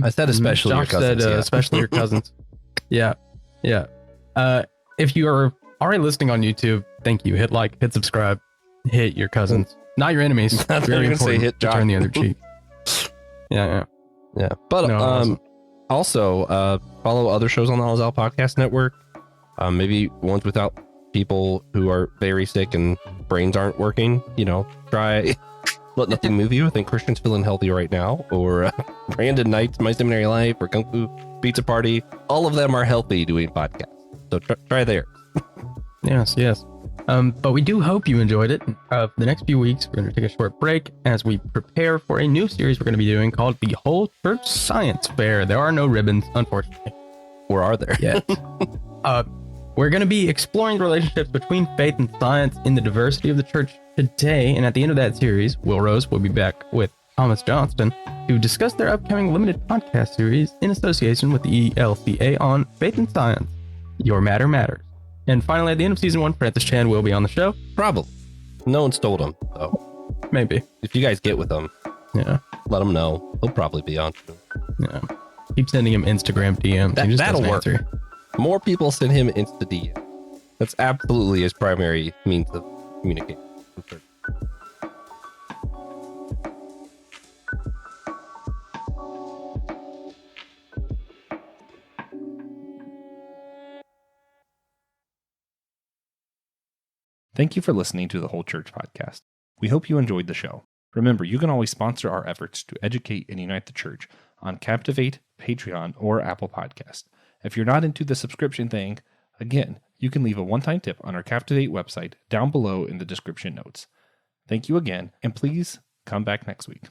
I said especially your Josh cousins. said Yeah. especially your cousins. Yeah. Yeah. If you are already listening on YouTube, thank you. Hit like, hit subscribe, hit your cousins, not your enemies. I thought you were Very gonna say important hit to turn Josh. the other cheek. Yeah. But No, it wasn't. also follow other shows on the Alazal Podcast Network. Maybe ones without people who are very sick and brains aren't working. Try Let Nothing Move You. I think Christian's feeling healthy right now. Or Brandon Knight's My Seminary Life, or Kung Fu Pizza Party. All of them are healthy doing podcasts. So try there. Yes. But we do hope you enjoyed it. For the next few weeks, we're going to take a short break as we prepare for a new series we're going to be doing called the Whole Church Science Fair. There are no ribbons, unfortunately. Or are there? Yet. We're going to be exploring the relationships between faith and science in the diversity of the church today. And at the end of that series, Will Rose will be back with Thomas Johnston to discuss their upcoming limited podcast series in association with the ELCA on faith and science. Your matter matters. And finally, at the end of season 1, Francis Chan will be on the show. Probably. No one's told him, so Maybe. if you guys get with him, Yeah. let him know. He'll probably be on too. Yeah. Keep sending him Instagram DMs. He just That'll doesn't work. answer. More people send him Insta DM. That's absolutely his primary means of communication. Thank you for listening to the Whole Church Podcast. We hope you enjoyed the show. Remember, you can always sponsor our efforts to educate and unite the church on Captivate, Patreon, or Apple Podcast. If you're not into the subscription thing, again, you can leave a one-time tip on our Captivate website down below in the description notes. Thank you again, and please come back next week.